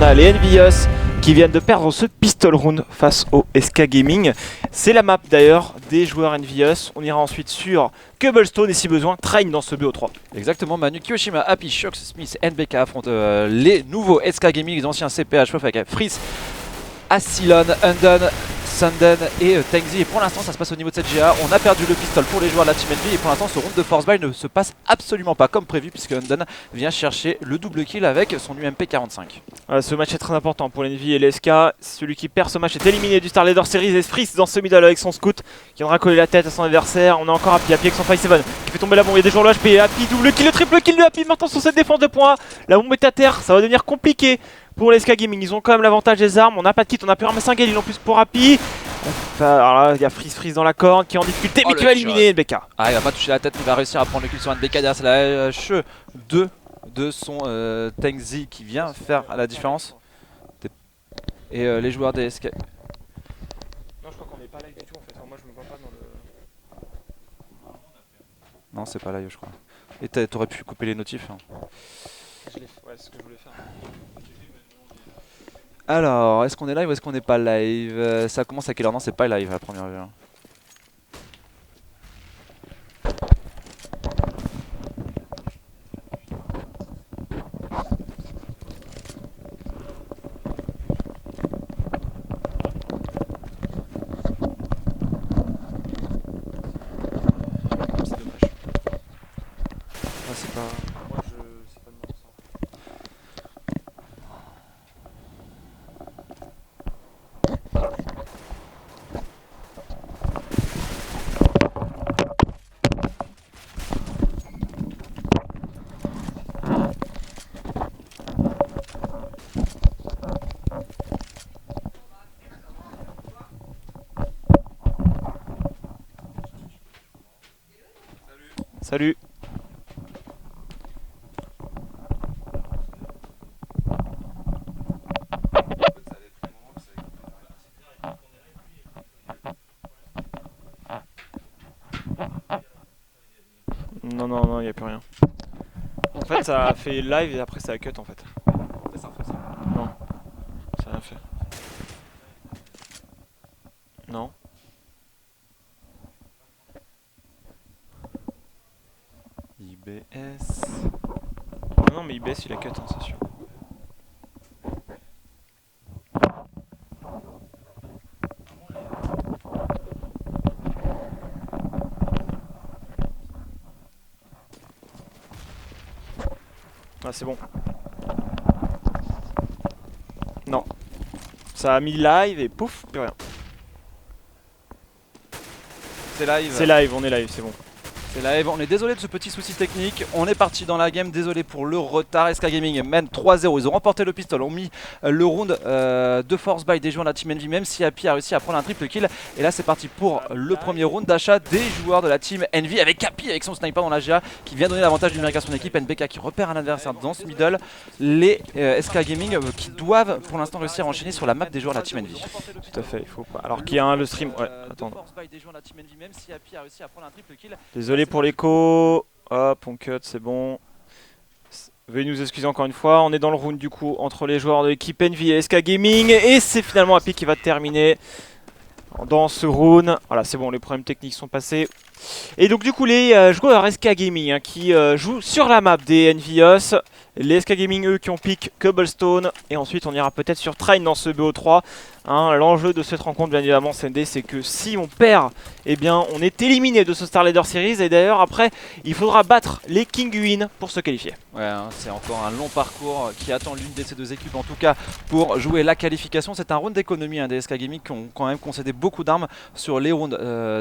a les Envious qui viennent de perdre ce pistol round face au SK Gaming. C'est la map d'ailleurs des joueurs Envious. On ira ensuite sur Cobblestone et si besoin, Train dans ce BO3. Exactement, Manu, Kyoshima, Happy, Shox, Smith, NBK affrontent les nouveaux SK Gaming, les anciens CPH, avec Freeze, Asylon, Undone, Sunden et Tengzi. Et pour l'instant ça se passe au niveau de cette GA. On a perdu le pistol pour les joueurs de la Team Envy et pour l'instant ce round de force buy ne se passe absolument pas comme prévu puisque Undone vient chercher le double kill avec son UMP 45. Ce match est très important pour l'Envy et les SK. Celui qui perd ce match est éliminé du Star Leader Series. Et Freeze dans ce middle avec son scout qui viendra coller la tête à son adversaire. On a encore Happy avec son 5-7 qui fait tomber la bombe. Il y a des joueurs de HP. Happy double kill, le triple kill de Happy maintenant sur cette défense de points. La bombe est à terre, ça va devenir compliqué pour les SK Gaming. Ils ont quand même l'avantage des armes. On n'a pas de kit, on a pu ramasser un Galil en plus pour Happy. Alors là, il y a Freeze dans la corne qui est en difficulté mais qui va éliminer NBK. Ah, il va pas toucher la tête, mais il va réussir à prendre le kill sur NBK derrière. C'est la HE2 de son Tengzi qui vient faire la différence. Et les joueurs des SK. Non, je crois qu'on n'est pas live du tout en fait. Moi je me vois pas dans le. Non, c'est pas live, je crois. Et t'aurais pu couper les notifs. Hein. Ouais, c'est ce que je voulais faire. Alors, est-ce qu'on est live ou est-ce qu'on n'est pas live? Ça commence à quelle heure? Non, c'est pas live à la première vue. Hein. C'est dommage. Ah, c'est pas... Moi c'est pas de mon sens. Salut. Non, il n'y a plus rien. En fait, ça a fait live et après ça a cut en fait. Non, ça a rien fait. Non. IBS. Non, mais IBS il a cut, hein, c'est sûr. Ah, c'est bon. Non. Ça a mis live et pouf, plus rien. C'est live. C'est live, on est live, c'est bon. C'est live, on est désolé de ce petit souci technique, on est parti dans la game, désolé pour le retard. SK Gaming mène 3-0, ils ont remporté le pistol, ont mis le round de force by des joueurs de la Team Envy, même si Happy a réussi à prendre un triple kill. Et là c'est parti pour le premier round d'achat des joueurs de la Team Envy avec Happy avec son sniper dans la GA qui vient donner l'avantage numérique à son équipe. NBK qui repère un adversaire dans ce middle. Les SK Gaming qui doivent pour l'instant réussir à enchaîner sur la map des joueurs de la Team Envy. Tout à fait, il faut pas. Alors qu'il y a un le stream. Ouais, attends. Désolé pour l'écho. Hop, on cut, c'est bon. Veuillez nous excuser encore une fois. On est dans le round du coup entre les joueurs de l'équipe Envy et SK Gaming. Et c'est finalement Happy qui va terminer dans ce round. Voilà, c'est bon, les problèmes techniques sont passés. Et donc du coup les joueurs SK Gaming qui jouent sur la map des Envious. Les SK Gaming eux qui ont pick Cobblestone. Et ensuite on ira peut-être sur Train dans ce BO3. Hein, l'enjeu de cette rencontre bien évidemment CND, c'est que si on perd, eh bien on est éliminé de ce Star Leader Series. Et d'ailleurs après il faudra battre les King Win pour se qualifier. Ouais, hein, c'est encore un long parcours qui attend l'une de ces deux équipes en tout cas pour jouer la qualification. C'est un round d'économie des SK Gaming qui ont quand même concédé beaucoup d'armes sur les rounds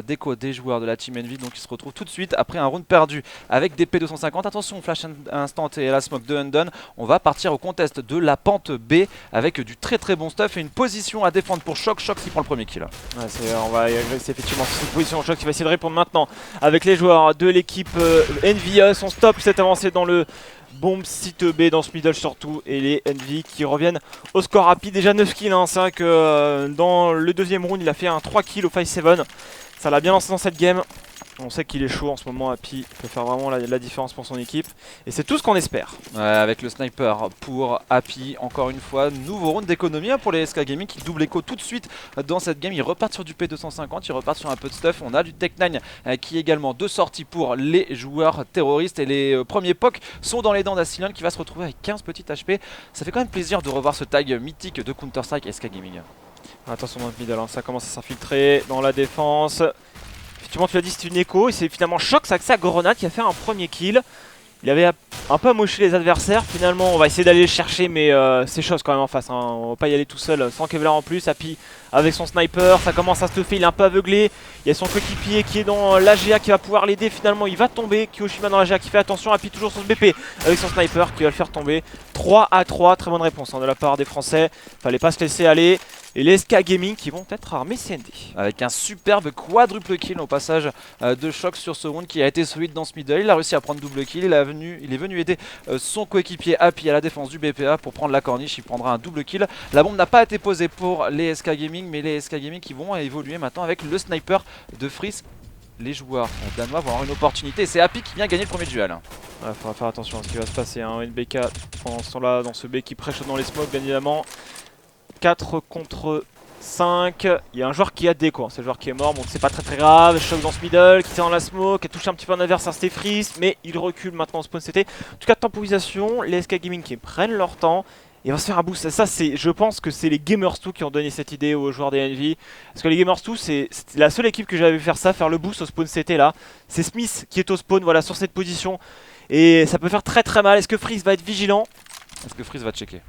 d'écho des joueurs de la Team Envy. Donc ils se retrouvent tout de suite après un round perdu avec des P250. Attention, flash instant et la smoke de Undone. On va partir au contest de la pente B avec du très bon stuff et une position à défendre pour Shox. Shox qui prend le premier kill. Ouais, on va y agresser effectivement sur cette position. Shox qui va essayer de répondre maintenant avec les joueurs de l'équipe Envious. On stop cette avancée dans le bombe site B dans ce middle surtout. Et les Envy qui reviennent au score rapide. Déjà 9 kills. Hein. C'est vrai que dans le deuxième round il a fait un 3 kills au 5-7. Ça l'a bien lancé dans cette game. On sait qu'il est chaud en ce moment, Happy il peut faire vraiment la différence pour son équipe. Et c'est tout ce qu'on espère. Ouais, avec le sniper pour Happy, encore une fois, nouveau round d'économie pour les SK Gaming qui double écho tout de suite dans cette game. Ils repartent sur du P250, ils repartent sur un peu de stuff. On a du Tech9 qui est également de sortie pour les joueurs terroristes. Et les premiers POC sont dans les dents d'Asilion qui va se retrouver avec 15 petites HP. Ça fait quand même plaisir de revoir ce tag mythique de Counter-Strike SK Gaming. Attention dans le middle, hein, ça commence à s'infiltrer dans la défense. Effectivement, tu l'as dit, c'est une écho et c'est finalement Shox avec sa grenade qui a fait un premier kill. Il avait un peu amoché les adversaires. Finalement, on va essayer d'aller les chercher, mais c'est Shox quand même en face. Hein. On va pas y aller tout seul sans Kevlar en plus. Happy avec son sniper, ça commence à se stuffer, il est un peu aveuglé. Il y a son coéquipier qui est dans l'AGA qui va pouvoir l'aider. Finalement, il va tomber. Kyoshima dans l'AGA qui fait attention. Happy toujours sur ce BP avec son sniper qui va le faire tomber. 3-3, très bonne réponse hein, de la part des Français. Fallait pas se laisser aller. Et les SK Gaming qui vont être armés CND. Avec un superbe quadruple kill au passage de Shox sur ce round qui a été solide dans ce middle. Il a réussi à prendre double kill, il est venu aider son coéquipier Happy à la défense du BPA pour prendre la corniche. Il prendra un double kill. La bombe n'a pas été posée pour les SK Gaming, mais les SK Gaming qui vont évoluer maintenant avec le sniper de Freeze. Les joueurs danois vont avoir une opportunité. C'est Happy qui vient gagner le premier duel. Il faudra faire attention à ce qui va se passer. Hein. NBK pendant ce temps-là, dans ce B qui prêche dans les smokes, bien évidemment. 4 contre 5. Il y a un joueur qui a D quoi. C'est le joueur qui est mort, donc c'est pas très grave. Shox dans ce middle, qui était dans la smoke, qui a touché un petit peu un adversaire, c'était Freeze, mais il recule maintenant au spawn CT. En tout cas, temporisation, les SK Gaming qui prennent leur temps. Il va se faire un boost. Ça, je pense que c'est les Gamers2 qui ont donné cette idée aux joueurs des NV. Parce que les Gamers2, c'est la seule équipe que j'avais vu faire ça, faire le boost au spawn CT là. C'est Smith qui est au spawn, voilà, sur cette position. Et ça peut faire très mal. Est-ce que Freeze va être vigilant? Est-ce que Freeze va checker?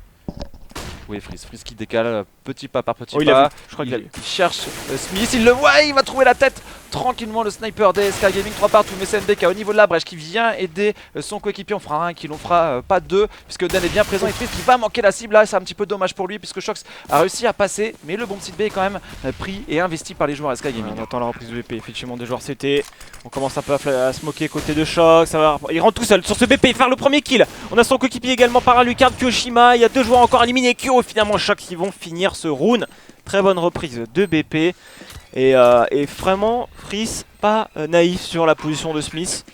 Oui, Freeze qui décale petit pas par petit pas. pas. Je crois qu'il a vu. Il cherche Smith, il le voit, il va trouver la tête tranquillement, le sniper des SK Gaming 3 partout. Mais c'est NBK au niveau de la brèche qui vient aider son coéquipier. On fera un kill, on fera pas deux puisque Dan est bien présent et Freeze qui va manquer la cible là. C'est un petit peu dommage pour lui puisque Shox a réussi à passer, mais le bon site B est quand même pris et investi par les joueurs SK Gaming. On attend la reprise de BP, effectivement des joueurs CT. On commence un peu à smoker côté de Shox. Il rentre tout seul sur ce BP, faire le premier kill. On a son coéquipier également par un Lucard, Kyoshima. Il y a deux joueurs encore éliminés. Kyo finalement Shox qui vont finir ce round. Très bonne reprise de BP. Et vraiment, Freeze pas naïf sur la position de Smith.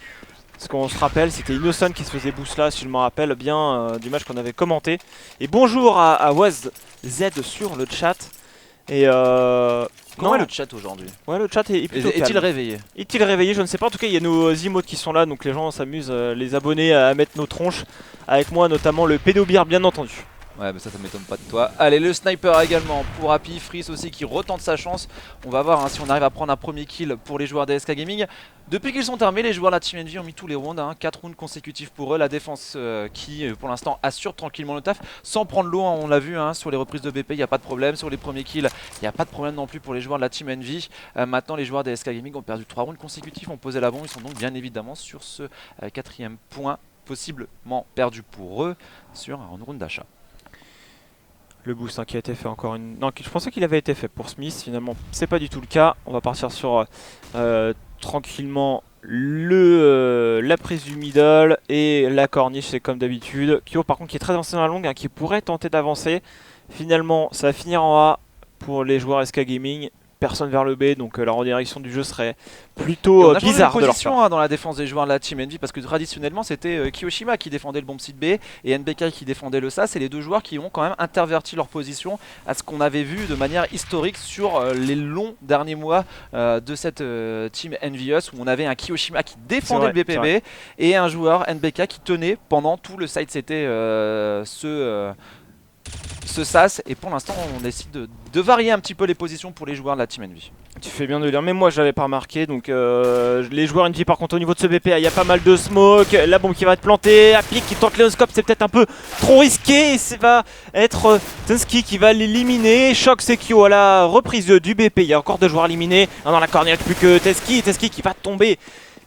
Parce qu'on se rappelle, c'était Innocent qui se faisait boost là, si je me rappelle bien du match qu'on avait commenté. Et bonjour à WazZ sur le chat. Et comment est le chat aujourd'hui? Ouais, le chat est plutôt Est-il réveillé? Est-il réveillé? Je ne sais pas. En tout cas, il y a nos emotes qui sont là, donc les gens s'amusent, les abonnés, à mettre nos tronches. Avec moi, notamment le pédobir, bien entendu. Ouais, mais ça m'étonne pas de toi. Allez, le sniper également pour Happy. Freeze aussi qui retente sa chance. On va voir hein, si on arrive à prendre un premier kill pour les joueurs des SK Gaming. Depuis qu'ils sont armés, les joueurs de la Team Envy ont mis tous les rounds, hein, 4 rounds consécutifs pour eux. La défense qui pour l'instant assure tranquillement le taf sans prendre l'eau, hein, on l'a vu hein, sur les reprises de BP, il n'y a pas de problème. Sur les premiers kills, il n'y a pas de problème non plus pour les joueurs de la Team Envy. Maintenant les joueurs des SK Gaming ont perdu 3 rounds consécutifs, ont posé la bombe, ils sont donc bien évidemment sur ce 4ème point possiblement perdu pour eux sur un round d'achat. Le boost hein, qui a été fait encore une... Non, je pensais qu'il avait été fait pour Smith, finalement c'est pas du tout le cas. On va partir sur tranquillement la prise du middle et la corniche, c'est comme d'habitude. Kyo par contre qui est très avancé dans la longue, hein, qui pourrait tenter d'avancer. Finalement ça va finir en A pour les joueurs SK Gaming. Personne vers le B, donc la redirection du jeu serait plutôt bizarre de leur part. Hein, dans la défense des joueurs de la Team Envy, parce que traditionnellement c'était Kyoshima qui défendait le bomb site B et NBK qui défendait le SAS. C'est les deux joueurs qui ont quand même interverti leur position à ce qu'on avait vu de manière historique sur les longs derniers mois de cette Team Envious, où on avait un Kyoshima qui défendait le BPB et un joueur NBK qui tenait pendant tout le site. C'était ce SAS, et pour l'instant on décide de varier un petit peu les positions pour les joueurs de la Team Envy. Tu fais bien de le dire, mais moi je l'avais pas remarqué, donc les joueurs Envy par contre au niveau de ce BP, il y a pas mal de smoke, la bombe qui va être plantée, Happy qui tente Léoscope, c'est peut-être un peu trop risqué, et ça va être Tensky qui va l'éliminer. Shox et Kyo à la reprise du BP, il y a encore deux joueurs éliminés, dans la cornière plus que Tensky qui va tomber.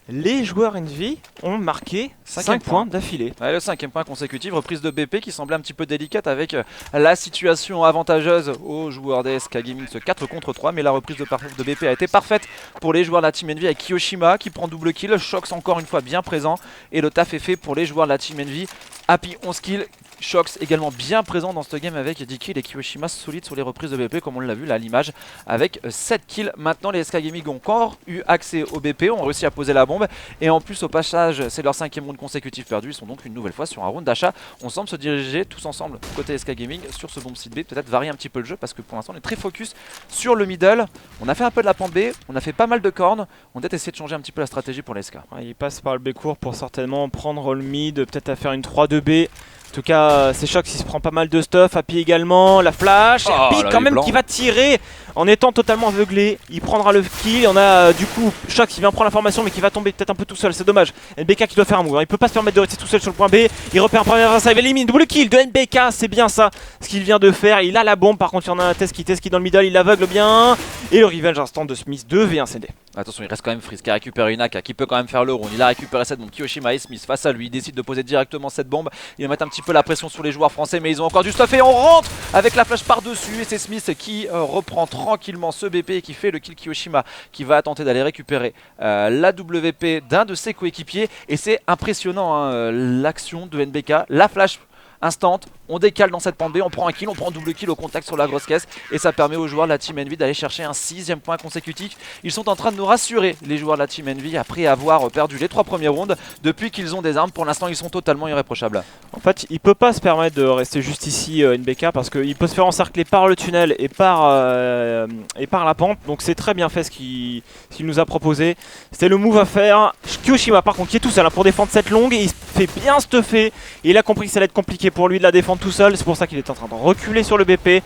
Les joueurs Envy ont marqué 5 points d'affilée. Ouais, le 5e point consécutif, reprise de BP qui semblait un petit peu délicate avec la situation avantageuse aux joueurs des SK Gaming, ce 4 contre 3, mais la reprise de BP a été parfaite pour les joueurs de la Team Envy avec Kiyoshima qui prend double kill, Shox encore une fois bien présent et le taf est fait pour les joueurs de la Team Envy. Happy 11 kills, Shox également bien présent dans ce game avec 10 kills et Kiyoshima solide sur les reprises de BP comme on l'a vu là à l'image avec 7 kills. Maintenant les SK Gaming ont encore eu accès au BP, ont réussi à poser la bombe et en plus au passage c'est leur 5e round consécutif perdu, ils sont donc une nouvelle fois sur un round d'achat. On semble se diriger tous ensemble côté SK Gaming sur ce bomb site B, peut-être varier un petit peu le jeu parce que pour l'instant on est très focus sur le middle. On a fait un peu de la pente B, on a fait pas mal de cornes, on va peut-être essayer de changer un petit peu la stratégie pour les SK. Ouais, il passe par le B court pour certainement prendre le mid, peut-être à faire une 3-2B. En tout cas, c'est Shox qui se prend pas mal de stuff. Happy également, la flash. Oh, Happy quand même qui va tirer en étant totalement aveuglé. Il prendra le kill. On a du coup Shox qui vient prendre l'information mais qui va tomber peut-être un peu tout seul. C'est dommage. NBK qui doit faire un move. Il peut pas se permettre de rester tout seul sur le point B. Il repère un premier adversaire. Il élimine. Double kill de NBK. C'est bien ça ce qu'il vient de faire. Il a la bombe. Par contre, il y en a un Teski dans le middle. Il l'aveugle bien. Et le revenge instant de Smith 2v1 CD. Attention, il reste quand même Freeze qui a récupéré une AK qui peut quand même faire le round. Il a récupéré cette bombe. Kiyoshima et Smith face à lui. Il décide de poser directement cette bombe. Il va mettre un petit peu la pression sur les joueurs français, mais ils ont encore du stuff et on rentre avec la flash par-dessus. Et c'est Smith qui reprend tranquillement ce BP et qui fait le kill. Kiyoshima qui va tenter d'aller récupérer la WP d'un de ses coéquipiers. Et c'est impressionnant hein, l'action de NBK. La flash instant, on décale dans cette pente B, on prend un kill, on prend un double kill au contact sur la grosse caisse et ça permet aux joueurs de la Team Envy d'aller chercher un 6e point consécutif. Ils sont en train de nous rassurer, les joueurs de la Team Envy, après avoir perdu les 3 premiers rounds. Depuis qu'ils ont des armes, pour l'instant ils sont totalement irréprochables. En fait, il peut pas se permettre de rester juste ici NBK parce qu'il peut se faire encercler par le tunnel et par la pente. Donc c'est très bien fait ce qu'il nous a proposé. C'était le move à faire. Kiyoshima par contre qui est tout seul hein, pour défendre cette longue. Et il se fait bien stuffer. Et il a compris que ça allait être compliqué pour lui de la défendre tout seul. C'est pour ça qu'il est en train de reculer sur le BP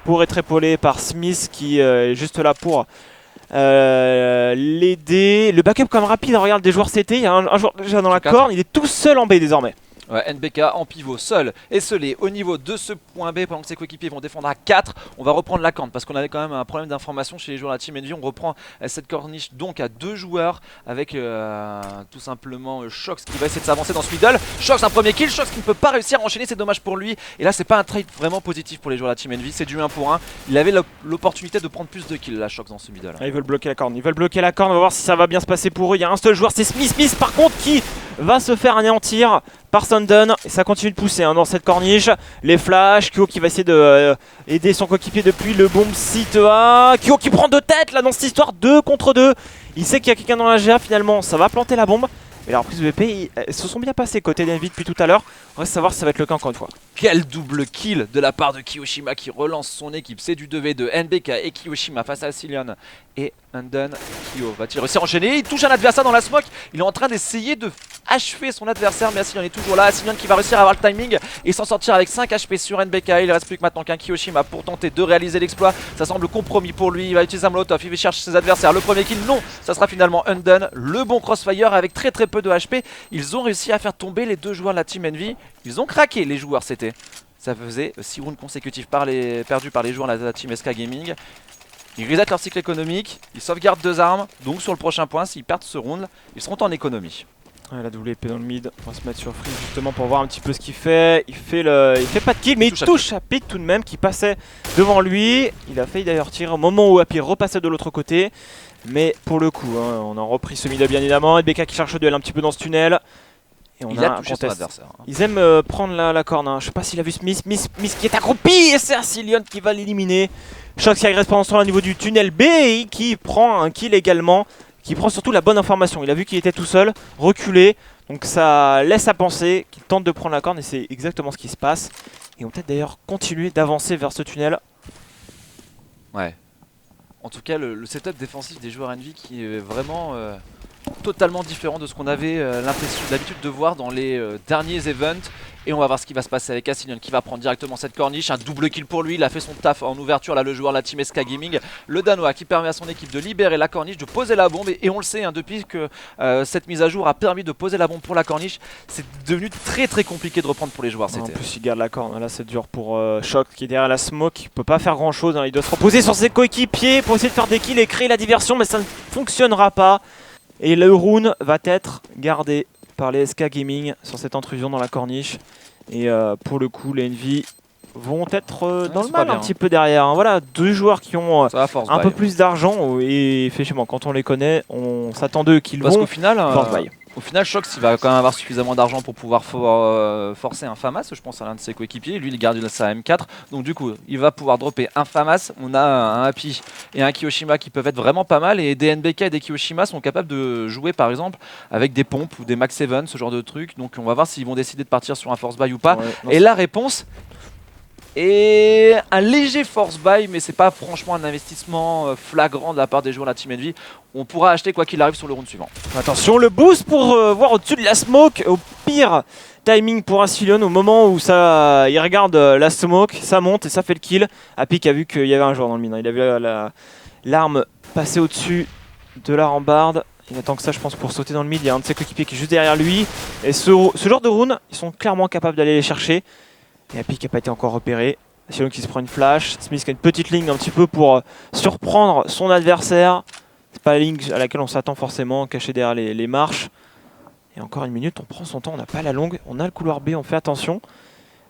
pour être épaulé par Smith qui est juste là pour l'aider. Le backup quand même rapide. Regarde des joueurs CT. Il y a un joueur déjà dans la corne. Il est tout seul en B désormais. Ouais, NBK en pivot seul et scellé au niveau de ce point B pendant que ses coéquipiers vont défendre à 4. On va reprendre la corne parce qu'on avait quand même un problème d'information chez les joueurs de la Team Envy. On reprend cette corniche donc à 2 joueurs avec tout simplement Shox qui va essayer de s'avancer dans ce middle. Shox un premier kill, Shox qui ne peut pas réussir à enchaîner, c'est dommage pour lui. Et là c'est pas un trade vraiment positif pour les joueurs de la Team Envy, c'est du 1 pour 1. Il avait l'opportunité de prendre plus de kills là Shox dans ce middle. Ah, ils veulent bloquer la corne, on va voir si ça va bien se passer pour eux. Il y a un seul joueur, c'est Smith par contre qui va se faire anéantir par Sundon et ça continue de pousser hein, dans cette corniche. Les flashs, Kyo qui va essayer de aider son coéquipier depuis le bomb site A. Kyo qui prend 2 têtes là dans cette histoire, 2 contre 2. Il sait qu'il y a quelqu'un dans la GA finalement, ça va planter la bombe. Et la reprise de BP, elles se sont bien passées côté d'Envy depuis tout à l'heure. On va savoir si ça va être le cas encore une fois. Quel double kill de la part de Kiyoshima qui relance son équipe. C'est du 2v2, NBK et Kiyoshima face à Cillian et Undone. Kyo va-t-il réussir à enchaîner? Il touche un adversaire dans la smoke. Il est en train d'essayer de achever son adversaire, mais Cillian est toujours là. Cillian qui va réussir à avoir le timing et s'en sortir avec 5 HP sur NBK. Il ne reste plus que maintenant qu'un Kiyoshima pour tenter de réaliser l'exploit. Ça semble compromis pour lui. Il va utiliser un molotov, il va chercher ses adversaires. Le premier kill, non, ça sera finalement Undone. Le bon crossfire avec très peu de HP. Ils ont réussi à faire tomber les 2 joueurs de la Team Envy. Ils ont craqué les joueurs, c'était. Ça faisait 6 rounds consécutifs perdus par les joueurs de la Team SK Gaming. Ils resettent leur cycle économique, ils sauvegardent 2 armes, donc sur le prochain point, s'ils perdent ce round, ils seront en économie. Ouais, la double épée dans le mid, on va se mettre sur Freeze justement pour voir un petit peu ce qu'il fait. Il fait pas de kill, mais il touche Happy tout de même qui passait devant lui. Il a failli d'ailleurs tirer au moment où Happy repassait de l'autre côté. Mais pour le coup, hein, on a repris ce middle bien évidemment. NBK qui cherche le duel un petit peu dans ce tunnel. Et il a touché son adversaire. Ils aiment prendre la corne. Hein. Je sais pas s'il a vu Smith qui est accroupi. Et c'est Cillian qui va l'éliminer. Shox qui agresse pendant ce temps au niveau du tunnel B et qui prend un kill également. Qui prend surtout la bonne information. Il a vu qu'il était tout seul, reculé. Donc ça laisse à penser qu'il tente de prendre la corne et c'est exactement ce qui se passe. Et on peut-être d'ailleurs continuer d'avancer vers ce tunnel. Ouais. En tout cas, le setup défensif des joueurs Envy qui est vraiment totalement différent de ce qu'on avait l'habitude de voir dans les derniers events. Et on va voir ce qui va se passer avec Cillian qui va prendre directement cette corniche. Un double kill pour lui, il a fait son taf en ouverture. Là, le joueur de la Team SK Gaming, le Danois qui permet à son équipe de libérer la corniche, de poser la bombe. Et on le sait, hein, depuis que cette mise à jour a permis de poser la bombe pour la corniche, c'est devenu très compliqué de reprendre pour les joueurs. En plus, il garde la corne. Là, c'est dur pour Shox qui est derrière la smoke. Il peut pas faire grand chose. Hein. Il doit se reposer sur ses coéquipiers pour essayer de faire des kills et créer la diversion. Mais ça ne fonctionnera pas. Et le round va être gardé par les SK Gaming sur cette intrusion dans la corniche. Et pour le coup, les Envy vont être dans le mal un petit peu derrière. Hein. Voilà, deux joueurs qui ont un peu plus d'argent. Et effectivement, quand on les connaît, on s'attend d'eux qu'ils vont qu'au final, force buy. Au final, Shox, il va quand même avoir suffisamment d'argent pour pouvoir forcer un Famas, je pense à l'un de ses coéquipiers. Lui, il garde sa M4. Donc du coup, il va pouvoir dropper un Famas. On a un Happy et un Kiyoshima qui peuvent être vraiment pas mal. Et des NBK et des Kiyoshima sont capables de jouer, par exemple, avec des pompes ou des Max 7, ce genre de trucs. Donc on va voir s'ils vont décider de partir sur un force buy ou pas. Ouais, et la réponse est un léger force buy, mais c'est pas franchement un investissement flagrant de la part des joueurs de la Team Envy. On pourra acheter quoi qu'il arrive sur le round suivant. Attention, le boost pour voir au-dessus de la smoke. Au pire timing pour Asilion, au moment où ça, il regarde la smoke, ça monte et ça fait le kill. Apic a vu qu'il y avait un joueur dans le mine. Il a vu l'arme passer au-dessus de la rambarde. Il attend que ça, je pense, pour sauter dans le mid. Il y a un de ses coéquipiers qui est juste derrière lui. Et ce genre de round, ils sont clairement capables d'aller les chercher. Et Apic n'a pas été encore repéré. Asilion qui se prend une flash. Smith qui a une petite ligne un petit peu pour surprendre son adversaire. C'est pas la ligne à laquelle on s'attend forcément, caché derrière les marches. Et encore une minute, on prend son temps, on n'a pas la longue, on a le couloir B, on fait attention.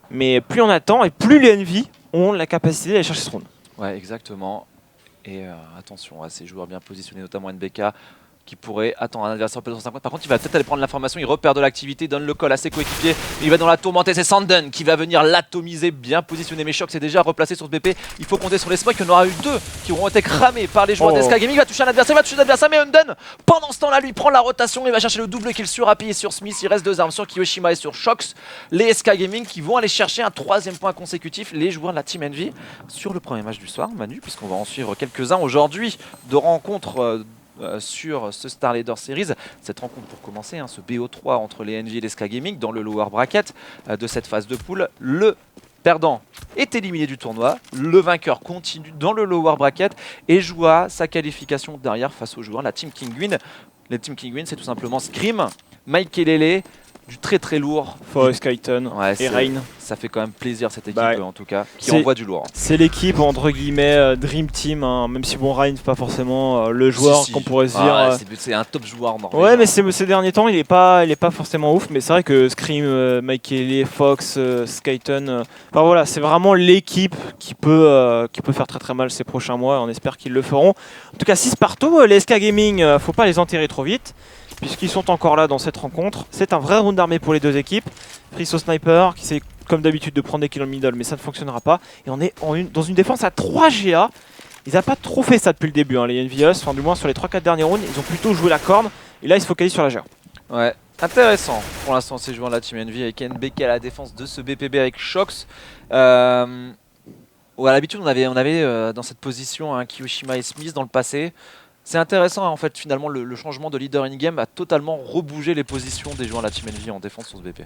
Mais plus on attend et plus les Envy ont la capacité d'aller chercher ce round. Ouais, exactement. Et attention à ces joueurs bien positionnés, notamment NBK, qui pourrait attendre un adversaire peut 150. Par contre, il va peut-être aller prendre l'information, il repère de l'activité, donne le call à ses coéquipiers. Il va dans la tourmente et c'est Sanden qui va venir l'atomiser, bien positionné. Mais Shox est déjà replacé sur ce BP. Il faut compter sur les smokes. Il y en aura eu deux qui auront été cramés par les joueurs d'SK Gaming. Il va toucher un adversaire, mais Unden, pendant ce temps-là, lui prend la rotation. Il va chercher le double kill sur Happy et sur Smith. Il reste deux armes sur Kiyoshima et sur Shox. Les SK Gaming qui vont aller chercher un troisième point consécutif. Les joueurs de la Team Envy sur le premier match du soir, Manu, puisqu'on va en suivre quelques-uns aujourd'hui de rencontres. Sur ce Star Leader Series, cette rencontre pour commencer, ce BO3 entre les Envy et les SK Gaming dans le lower bracket de cette phase de poule. Le perdant est éliminé du tournoi, le vainqueur continue dans le lower bracket et joue à sa qualification derrière face aux joueurs, la Team Kinguin. La Team Kinguin, c'est tout simplement Scream, Mike Lele, du très très lourd. Forest Kyton et Rain. Ça fait quand même plaisir cette équipe en tout cas, qui envoie du lourd. C'est l'équipe entre guillemets Dream Team, même si bon Rain c'est pas forcément le joueur qu'on pourrait se dire. C'est un top joueur norvégien. Ouais, mais ces derniers temps il est pas forcément ouf, mais c'est vrai que Scream, Mikele, Fox, Skyton, enfin voilà, c'est vraiment l'équipe qui peut faire très très mal ces prochains mois. On espère qu'ils le feront. En tout cas 6 partout, les SK Gaming, faut pas les enterrer trop vite. Puisqu'ils sont encore là dans cette rencontre. C'est un vrai round d'armée pour les deux équipes. Freeze au sniper qui essaie comme d'habitude de prendre des kills en middle, mais ça ne fonctionnera pas. Et on est dans une défense à 3 GA. Ils n'ont pas trop fait ça depuis le début, les Envious. Enfin du moins sur les 3-4 derniers rounds, ils ont plutôt joué la corne. Et là ils se focalisent sur la GA. Ouais, intéressant pour l'instant ces joueurs de la Team Envy avec NBK à la défense de ce BPB avec Shox. À l'habitude on avait dans cette position Kiyoshima et Smith dans le passé. C'est intéressant en fait finalement le changement de leader in-game a totalement rebougé les positions des joueurs de la Team Envy en défense sur ce BP.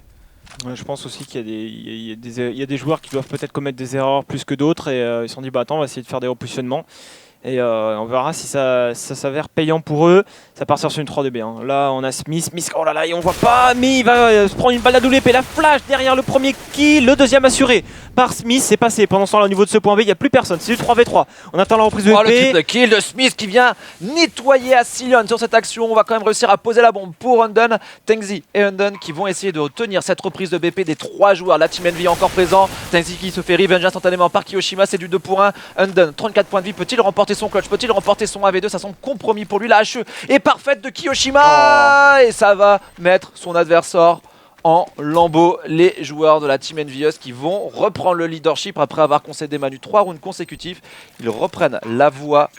Ouais, je pense aussi qu'il y a des joueurs qui doivent peut-être commettre des erreurs plus que d'autres et ils se sont dit bah attends on va essayer de faire des repositionnements et on verra si ça s'avère payant pour eux. Ça part sur une 3DB. Là on a Smith, oh là là et on voit pas mais il va se prendre une balle à double épée, la flash derrière le premier kill, le deuxième assuré par Smith, c'est passé. Pendant ce temps là au niveau de ce point B il n'y a plus personne, c'est du 3v3. On attend la reprise de épée. Le triple kill de Smith qui vient nettoyer Asilion sur cette action. On va quand même réussir à poser la bombe pour Unden. Tengzi et Unden qui vont essayer de tenir cette reprise de BP des 3 joueurs. La Team Envy encore présent. Tengzi qui se fait revenge instantanément par Kiyoshima, c'est du 2 pour 1. Unden 34 points de vie, peut-il remporter son clutch, peut-il remporter son AV2? Ça semble compromis pour lui. La HE est parfaite de Kiyoshima et ça va mettre son adversaire en lambeaux. Les joueurs de la Team Envious qui vont reprendre le leadership après avoir concédé Manu 3 rounds consécutifs. Ils reprennent la voie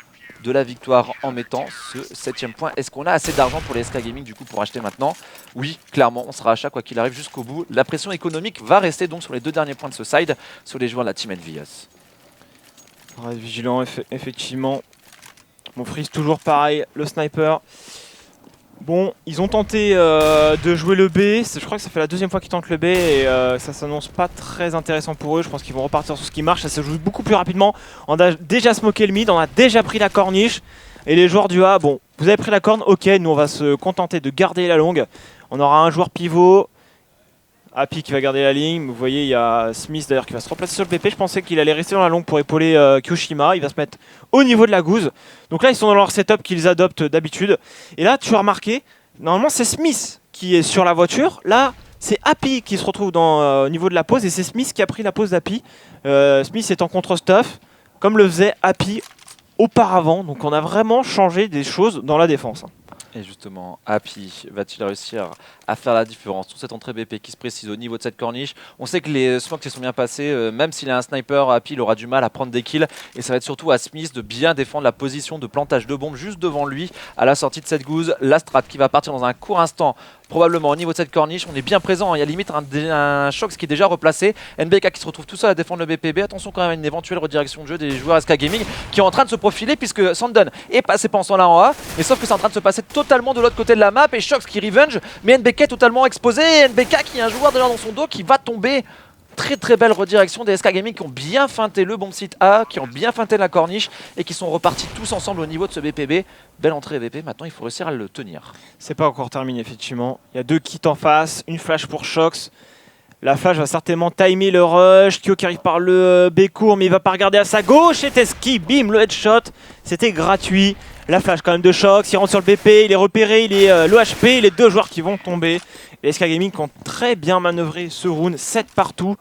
de la victoire en mettant ce 7ème point. Est-ce qu'on a assez d'argent pour les SK Gaming du coup pour acheter maintenant? Oui, clairement, on sera achat quoi qu'il arrive jusqu'au bout. La pression économique va rester donc sur les 2 derniers points de ce side, sur les joueurs de la Team Envious. On reste vigilant effectivement. Mon freeze toujours pareil, le sniper. Bon, ils ont tenté de jouer le B, je crois que ça fait la 2e fois qu'ils tentent le B et ça s'annonce pas très intéressant pour eux. Je pense qu'ils vont repartir sur ce qui marche, ça se joue beaucoup plus rapidement. On a déjà smoké le mid, on a déjà pris la corniche et les joueurs du A, bon, vous avez pris la corne, ok, nous on va se contenter de garder la longue. On aura un joueur pivot, Happy qui va garder la ligne, vous voyez il y a Smith d'ailleurs qui va se replacer sur le PP, je pensais qu'il allait rester dans la longue pour épauler Kiyoshima, il va se mettre au niveau de la gouze. Donc là ils sont dans leur setup qu'ils adoptent d'habitude. Et là tu as remarqué, normalement c'est Smith qui est sur la voiture. Là, c'est Happy qui se retrouve au niveau de la pause et c'est Smith qui a pris la pause d'Happy. Smith est en contre-stuff, comme le faisait Happy auparavant. Donc on a vraiment changé des choses dans la défense. Et justement, Happy va-t-il réussir à faire la différence sur cette entrée BP qui se précise au niveau de cette corniche? On sait que les smokes se sont bien passés, même s'il a un sniper, Happy il aura du mal à prendre des kills. Et ça va être surtout à Smith de bien défendre la position de plantage de bombes juste devant lui à la sortie de cette gouze. La strat qui va partir dans un court instant, probablement au niveau de cette corniche. On est bien présent, hein. Il y a limite un Shox qui est déjà replacé. NBK qui se retrouve tout seul à défendre le BPB. Attention quand même à une éventuelle redirection de jeu des joueurs SK Gaming qui est en train de se profiler puisque Sandon est passé pensant là en A. Mais sauf que c'est en train de se passer totalement de l'autre côté de la map et Shox qui revenge. Mais NBK est totalement exposé. Et NBK qui a un joueur déjà dans son dos qui va tomber. Très belle redirection des SK Gaming qui ont bien feinté le bomb site A, qui ont bien feinté la corniche et qui sont repartis tous ensemble au niveau de ce BPB. Belle entrée BP, maintenant il faut réussir à le tenir. C'est pas encore terminé effectivement. Il y a 2 kits en face, une flash pour Shox. La flash va certainement timer le rush. Kyo qui arrive par le B court mais il va pas regarder à sa gauche. Et Teski, bim, le headshot. C'était gratuit. La flash quand même de Shox, il rentre sur le BP, il est repéré, il est l'OHP, les 2 joueurs qui vont tomber. Les SK Gaming qui ont très bien manœuvré ce round, 7 partout.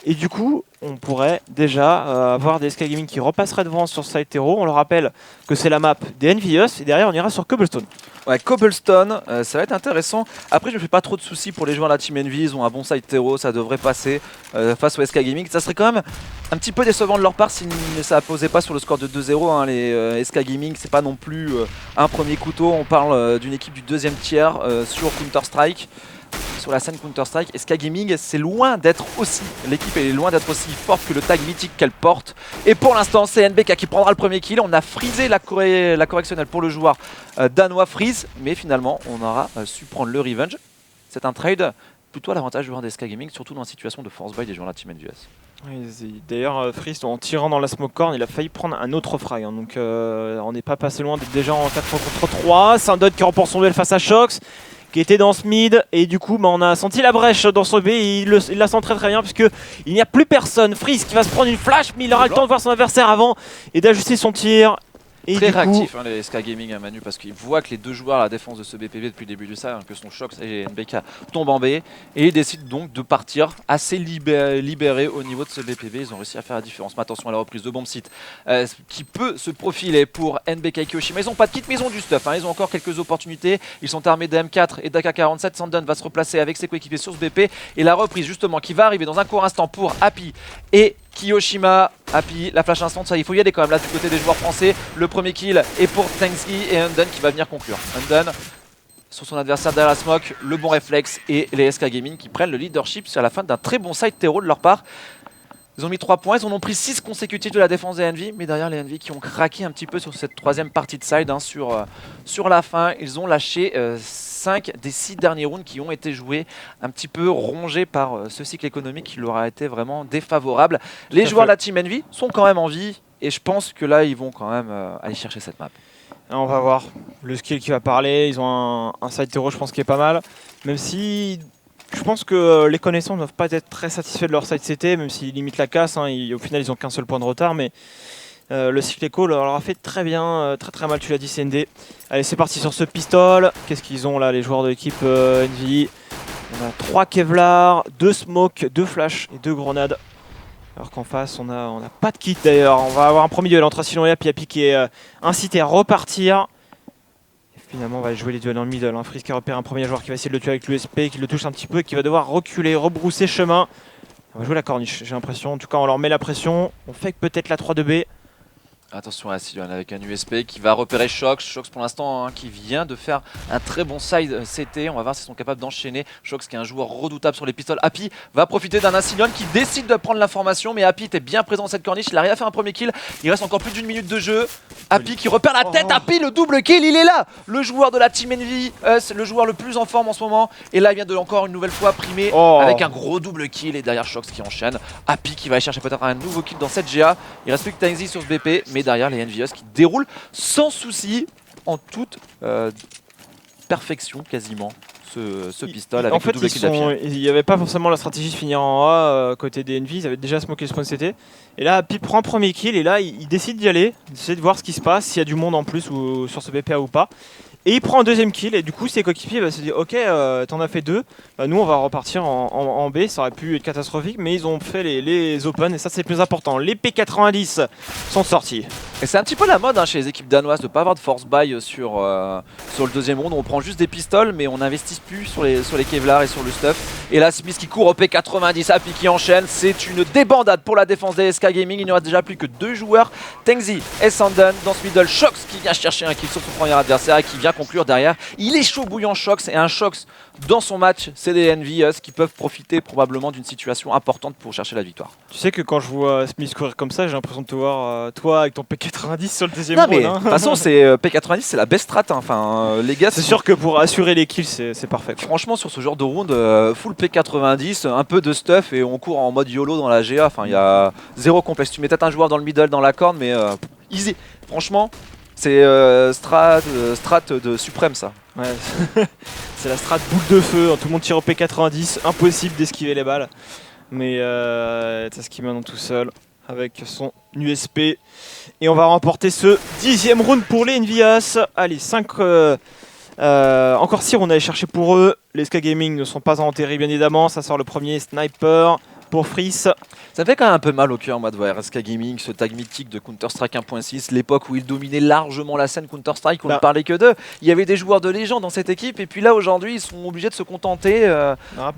Et du coup, on pourrait déjà avoir des SK Gaming qui repasseraient devant sur Side Terror. On le rappelle que c'est la map des Envious et derrière on ira sur Cobblestone. Ouais, Cobblestone, ça va être intéressant. Après, je me fais pas trop de soucis pour les joueurs de la Team Envy. Ils ont un bon side terreau, ça devrait passer face au SK Gaming. Ça serait quand même un petit peu décevant de leur part si ça ne posait pas sur le score de 2-0. Hein. Les SK Gaming, c'est pas non plus un premier couteau. On parle d'une équipe du 2e tiers sur Counter-Strike. Sur la scène Counter-Strike, SK Gaming, c'est loin d'être aussi, l'équipe est loin d'être aussi forte que le tag mythique qu'elle porte. Et pour l'instant, c'est NBK qui prendra le premier kill. On a freezé la correctionnelle pour le joueur danois Freeze, mais finalement, on aura su prendre le revenge. C'est un trade plutôt à l'avantage du joueur des SK Gaming, surtout dans la situation de force buy des joueurs de la Team NVS. Oui, d'ailleurs, Freeze, en tirant dans la smoke corn, il a failli prendre un autre frag. Hein, donc on n'est pas passé loin d'être déjà en 4 contre 3. Sandon qui remporte son duel face à Shox, qui était dans ce mid, et du coup on a senti la brèche dans son B, et il la sent très bien puisque il n'y a plus personne. Freeze qui va se prendre une flash, mais il aura le temps de voir son adversaire avant et d'ajuster son tir. Et très réactif hein, les SK Gaming à Manu parce qu'il voit que les 2 joueurs à la défense de ce BPB depuis le début du ça, hein, que sont Shox et NBK, tombent en B et ils décident donc de partir assez libérés au niveau de ce BPB. Ils ont réussi à faire la différence. Mais attention à la reprise de bomb site qui peut se profiler pour NBK et Kyoshima. Ils n'ont pas de kit mais ils ont du stuff, hein. Ils ont encore quelques opportunités. Ils sont armés de M4 et d'AK-47. Sandon va se replacer avec ses coéquipiers sur ce BP et la reprise justement qui va arriver dans un court instant pour Happy et Kyoshima. Happy, la flash instant, ça il faut y aller quand même là du côté des joueurs français. Le premier kill est pour Tangsky et Undone qui va venir conclure. Undone sur son adversaire derrière la smoke, le bon réflexe et les SK Gaming qui prennent le leadership sur la fin d'un très bon side terreau de leur part. Ils ont mis 3 points, ils en ont pris 6 consécutifs de la défense des Envy, mais derrière les Envy qui ont craqué un petit peu sur cette 3e partie de side, hein, sur la fin. Ils ont lâché 5 des 6 derniers rounds qui ont été joués, un petit peu rongés par ce cycle économique qui leur a été vraiment défavorable. Les joueurs de la Team Envy sont quand même en vie, et je pense que là ils vont quand même aller chercher cette map. On va voir le skill qui va parler, ils ont un side terreau je pense qui est pas mal, même si... Je pense que les connaissants ne doivent pas être très satisfaits de leur side CT, même s'ils limitent la casse. Hein, au final, ils n'ont qu'un seul point de retard, mais le cycle éco leur a fait très bien, très mal, tu l'as dit, CND. Allez, c'est parti sur ce pistol. Qu'est-ce qu'ils ont là, les joueurs de l'équipe Envy? On a 3 Kevlar, 2 smoke, 2 flash et 2 grenades. Alors qu'en face, on a pas de kit d'ailleurs. On va avoir un premier duel entre Asilon et Happy qui est incité à repartir. Finalement, on va jouer les duels dans le middle. Hein. Freeze qui repère un premier joueur qui va essayer de le tuer avec l'USP, qui le touche un petit peu et qui va devoir reculer, rebrousser chemin. On va jouer la corniche, j'ai l'impression. En tout cas, on leur met la pression. On fait peut-être la 3-2B. Attention à Sylvain avec un USP qui va repérer Shox. Shox pour l'instant hein, qui vient de faire un très bon side CT. On va voir s'ils sont capables d'enchaîner. Shox qui est un joueur redoutable sur les pistoles. Happy va profiter d'un Asilion qui décide de prendre l'information. Mais Happy était bien présent dans cette corniche. Il arrive à faire un premier kill. Il reste encore plus d'1 minute de jeu. Happy qui repère la tête. Happy le double kill. Il est là. Le joueur de la Team Envy. C'est le joueur le plus en forme en ce moment. Et là il vient de encore une nouvelle fois primer avec un gros double kill. Et derrière Shox qui enchaîne. Happy qui va aller chercher peut-être un nouveau kill dans cette GA. Il reste plus que Tangsy sur ce BP. Mais derrière les Envious qui déroulent sans souci en toute perfection quasiment ce pistol avec le double kill d'affilée. Il n'y avait pas forcément la stratégie de finir en A côté des Envy, ils avaient déjà smoké le spawn CT. Et là Happy prend premier kill et là il décide d'y aller, d'essayer de voir ce qui se passe, s'il y a du monde en plus ou sur ce BPA ou pas. Et il prend un deuxième kill et du coup ses coéquipiers se disent ok t'en as fait 2, bah, nous on va repartir en B, ça aurait pu être catastrophique mais ils ont fait les open et ça c'est le plus important. Les P90 sont sortis. Et c'est un petit peu la mode chez les équipes danoises de ne pas avoir de force buy sur le deuxième round. On prend juste des pistoles mais on n'investit plus sur les Kevlar et sur le stuff. Et là Smith qui court au P90, Happy qui enchaîne, c'est une débandade pour la défense des SK Gaming. Il n'y aura déjà plus que 2 joueurs, Tengzi et Sanden dans ce middle. Shox qui vient chercher un kill sur son premier adversaire et qui vient conclure derrière. Il est chaud bouillant Shox et un Shox dans son match, c'est des Envious qui peuvent profiter probablement d'une situation importante pour chercher la victoire. Tu sais que quand je vois Smith courir comme ça, j'ai l'impression de te voir toi avec ton P90 sur le deuxième Non round. mais de toute façon c'est P90 c'est la best strat. Enfin les gars, c'est sûr que pour assurer les kills c'est parfait. Quoi. Franchement sur ce genre de round, full P90, un peu de stuff et on court en mode YOLO dans la GA. Enfin il y a zéro complexe. Tu mets peut-être un joueur dans le middle dans la corne mais easy. Franchement c'est strat de suprême ça. Ouais, c'est la strat boule de feu, tout le monde tire au P90, impossible d'esquiver les balles. Mais Taskiman tout seul avec son USP. Et on va remporter ce 10e round pour les Envious. Allez, 5... encore 6 on allait chercher pour eux. Les SK Gaming ne sont pas enterrés bien évidemment. Ça sort le premier sniper pour Freeze. Ça fait quand même un peu mal au cœur moi de voir SK Gaming, ce tag mythique de Counter-Strike 1.6, l'époque où ils dominaient largement la scène Counter-Strike, on ne parlait que d'eux. Il y avait des joueurs de légende dans cette équipe et puis là aujourd'hui ils sont obligés de se contenter.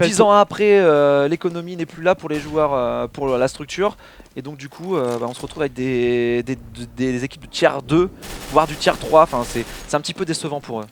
10 ans après, l'économie n'est plus là pour les joueurs, pour la structure. Et donc du coup on se retrouve avec des équipes de tiers 2, voire du tiers 3, enfin, c'est un petit peu décevant pour eux.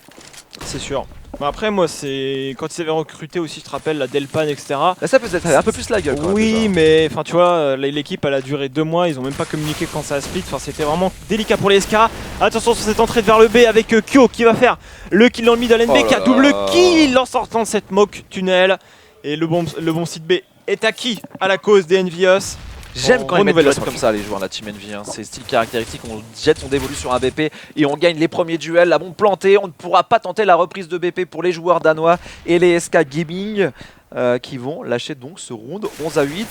C'est sûr. Bah après moi c'est quand ils avaient recruté aussi, je te rappelle, la Delpan etc. Là ça peut être un peu plus la gueule. Oui mais enfin tu vois l'équipe elle a duré 2 mois, ils ont même pas communiqué quand ça a split, enfin c'était vraiment délicat pour les SK. Attention sur cette entrée vers le B avec Kyo qui va faire le kill dans le middle, NBK double kill en sortant de cette mock tunnel. Et le bon site B est acquis à la cause des Envious. J'aime quand ils mettent des comme ça les joueurs de la Team Envy, hein. C'est style caractéristique, on jette son dévolu sur un BP et on gagne les premiers duels, la bombe plantée, on ne pourra pas tenter la reprise de BP pour les joueurs danois et les SK Gaming qui vont lâcher donc ce round 11-8.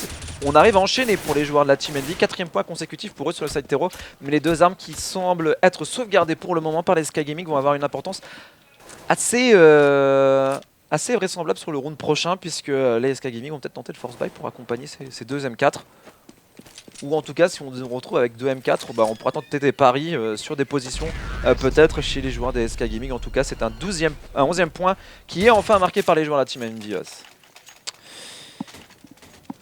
On arrive à enchaîner pour les joueurs de la Team Envy, 4e point consécutif pour eux sur le side terreau, mais les deux armes qui semblent être sauvegardées pour le moment par les SK Gaming vont avoir une importance assez vraisemblable sur le round prochain puisque les SK Gaming vont peut-être tenter le force buy pour accompagner ces deux M4. Ou en tout cas si on se retrouve avec 2 M4, on pourra tenter des paris sur des positions peut-être chez les joueurs des SK Gaming. En tout cas c'est un 11e point qui est enfin marqué par les joueurs de la Team Envious.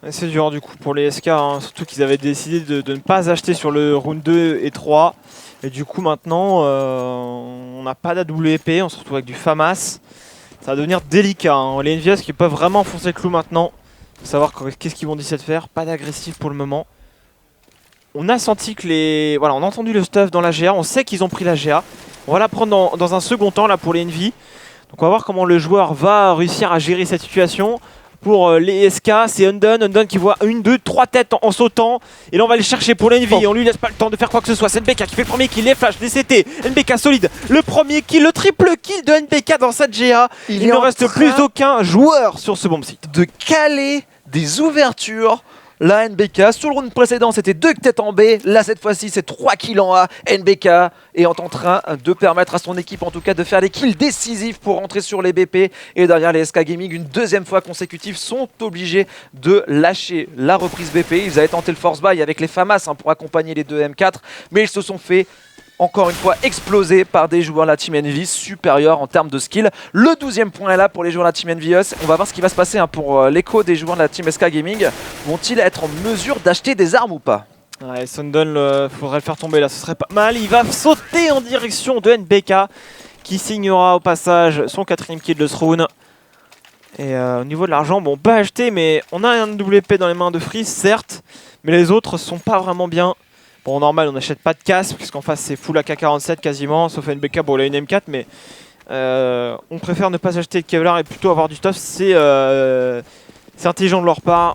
C'est dur du coup pour les SK, hein. Surtout qu'ils avaient décidé de ne pas acheter sur le round 2 et 3. Et du coup maintenant on n'a pas d'AWP, on se retrouve avec du FAMAS. Ça va devenir délicat, hein. Les Envious qui peuvent vraiment enfoncer le clou maintenant. Faut savoir qu'est-ce qu'ils vont décider de faire, pas d'agressif pour le moment. On a senti que les... Voilà, on a entendu le stuff dans la GA, on sait qu'ils ont pris la GA. On va la prendre dans un second temps là pour les Envy. Donc on va voir comment le joueur va réussir à gérer cette situation. Pour les SK, c'est Undone qui voit 1, 2, 3 têtes en sautant. Et là on va aller chercher pour l'Envy, on lui laisse pas le temps de faire quoi que ce soit. C'est NBK qui fait le premier kill, les flashs, les CT. NBK solide, le premier kill, le triple kill de NBK dans cette GA. Il ne reste plus aucun joueur sur ce bomb site. De caler des ouvertures. La NBK, sur le round précédent c'était 2 têtes en B, là cette fois-ci c'est 3 kills en A. NBK est en train de permettre à son équipe en tout cas de faire les kills décisifs pour rentrer sur les BP. Et derrière les SK Gaming, une deuxième fois consécutive, sont obligés de lâcher la reprise BP. Ils avaient tenté le force buy avec les FAMAS pour accompagner les deux M4, mais ils se sont fait encore une fois explosé par des joueurs de la Team Envy supérieurs en termes de skill. Le 12e point est là pour les joueurs de la Team Envious. On va voir ce qui va se passer pour l'écho des joueurs de la Team SK Gaming. Vont-ils être en mesure d'acheter des armes ou pas? Ouais, Sundon, faudrait le faire tomber là, ce serait pas mal. Il va sauter en direction de NBK qui signera au passage son 4e kill de ce round. Et au niveau de l'argent, bon, on peut acheter, mais on a un WP dans les mains de Freeze, certes, mais les autres sont pas vraiment bien. Bon, normal, on n'achète pas de casque, puisqu'en face c'est full AK-47 quasiment, sauf NBK, bon, il a une M4, mais on préfère ne pas acheter de Kevlar et plutôt avoir du stuff. C'est intelligent de leur part,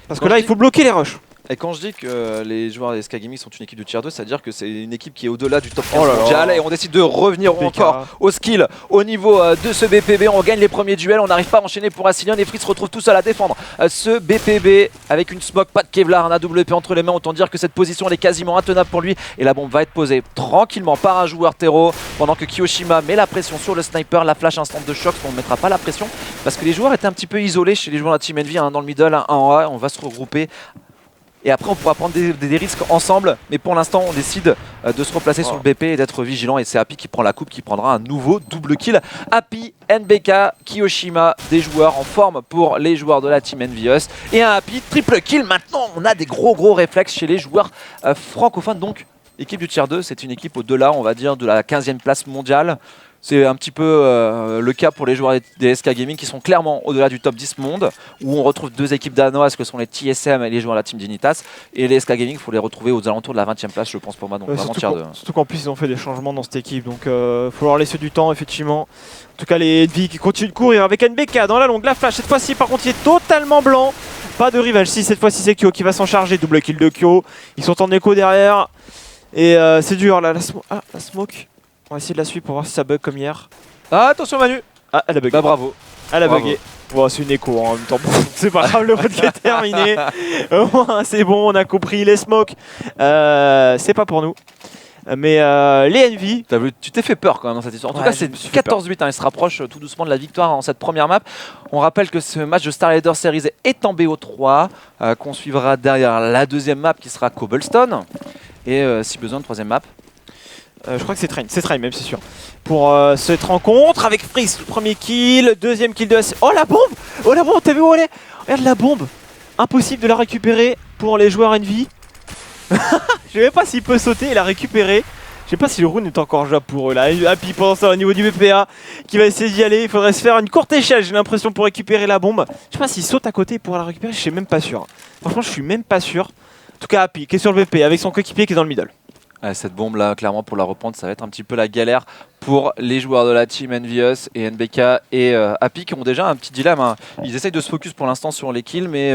parce que là, il faut bloquer les rushs. Et quand je dis que les joueurs des SK Gaming sont une équipe de tier 2, c'est-à-dire que c'est une équipe qui est au-delà du top 15 mondial et on décide de revenir encore au skill, au niveau de ce BPB. On gagne les premiers duels, on n'arrive pas à enchaîner pour Asilion et Free se retrouve tout seul à défendre ce BPB avec une smoke, pas de Kevlar, un AWP entre les mains. Autant dire que cette position elle est quasiment intenable pour lui et la bombe va être posée tranquillement par un joueur terreau pendant que Kiyoshima met la pression sur le sniper. La flash instant de choc, on ne mettra pas la pression parce que les joueurs étaient un petit peu isolés chez les joueurs de la Team Envy, dans le middle, un en A. On va se regrouper. Et après on pourra prendre des risques ensemble, mais pour l'instant on décide de se replacer sur le BP et d'être vigilant. Et c'est Happy qui prend la coupe, qui prendra un nouveau double kill. Happy, NBK, Kiyoshima, des joueurs en forme pour les joueurs de la Team Envious. Et un Happy triple kill. Maintenant on a des gros réflexes chez les joueurs francophones. Donc équipe du tier 2, c'est une équipe au-delà, on va dire, de la 15e place mondiale. C'est un petit peu le cas pour les joueurs des SK Gaming qui sont clairement au-delà du top 10 monde, où on retrouve deux équipes danoises que sont les TSM et les joueurs de la Team Dignitas. Et les SK Gaming, il faut les retrouver aux alentours de la 20e place, je pense, pour moi. Donc vraiment tier 2. Surtout qu'en plus ils ont fait des changements dans cette équipe, donc il faut leur laisser du temps, effectivement. En tout cas, les Envy qui continuent de courir avec NBK dans la longue, la flash. Cette fois-ci, par contre, il est totalement blanc. Pas de rival. Si cette fois-ci, c'est Kyo qui va s'en charger. Double kill de Kyo. Ils sont en écho derrière. Et c'est dur là. La smoke. On va essayer de la suivre pour voir si ça bug comme hier. Ah, attention Manu. Ah, elle a bugué. Bah bravo. Elle a bugué. Bon, c'est une écho en même temps. C'est pas grave, le round qui est terminé. C'est bon, on a compris. Les smokes, c'est pas pour nous. Mais les Envy. Tu t'es fait peur quand même dans cette histoire. En tout Ouais, cas, c'est 14-8. Ils se rapprochent tout doucement de la victoire en cette première map. On rappelle que ce match de Star Leader Series est en BO3, qu'on suivra derrière la deuxième map qui sera Cobblestone. Et si besoin, de troisième map. Je crois que c'est Train même, c'est sûr. Pour cette rencontre avec Freeze, le premier kill, deuxième kill de AC. Oh la bombe! Oh la bombe, t'as vu où elle est? Regarde la bombe! Impossible de la récupérer pour les joueurs Envy. Je sais même pas s'il peut sauter et la récupérer. Je sais pas si le rune est encore jouable pour eux là. Happy pendant ça au niveau du BPA qui va essayer d'y aller. Il faudrait se faire une courte échelle, j'ai l'impression, pour récupérer la bombe. Je sais pas s'il saute à côté pour la récupérer, je suis même pas sûr. Franchement, je suis même pas sûr. En tout cas, Happy qui est sur le BP avec son coéquipier qui est dans le middle. Cette bombe là, clairement pour la reprendre, ça va être un petit peu la galère pour les joueurs de la Team Envious et NBK et Happy qui ont déjà un petit dilemme. Ils essayent de se focus pour l'instant sur les kills, mais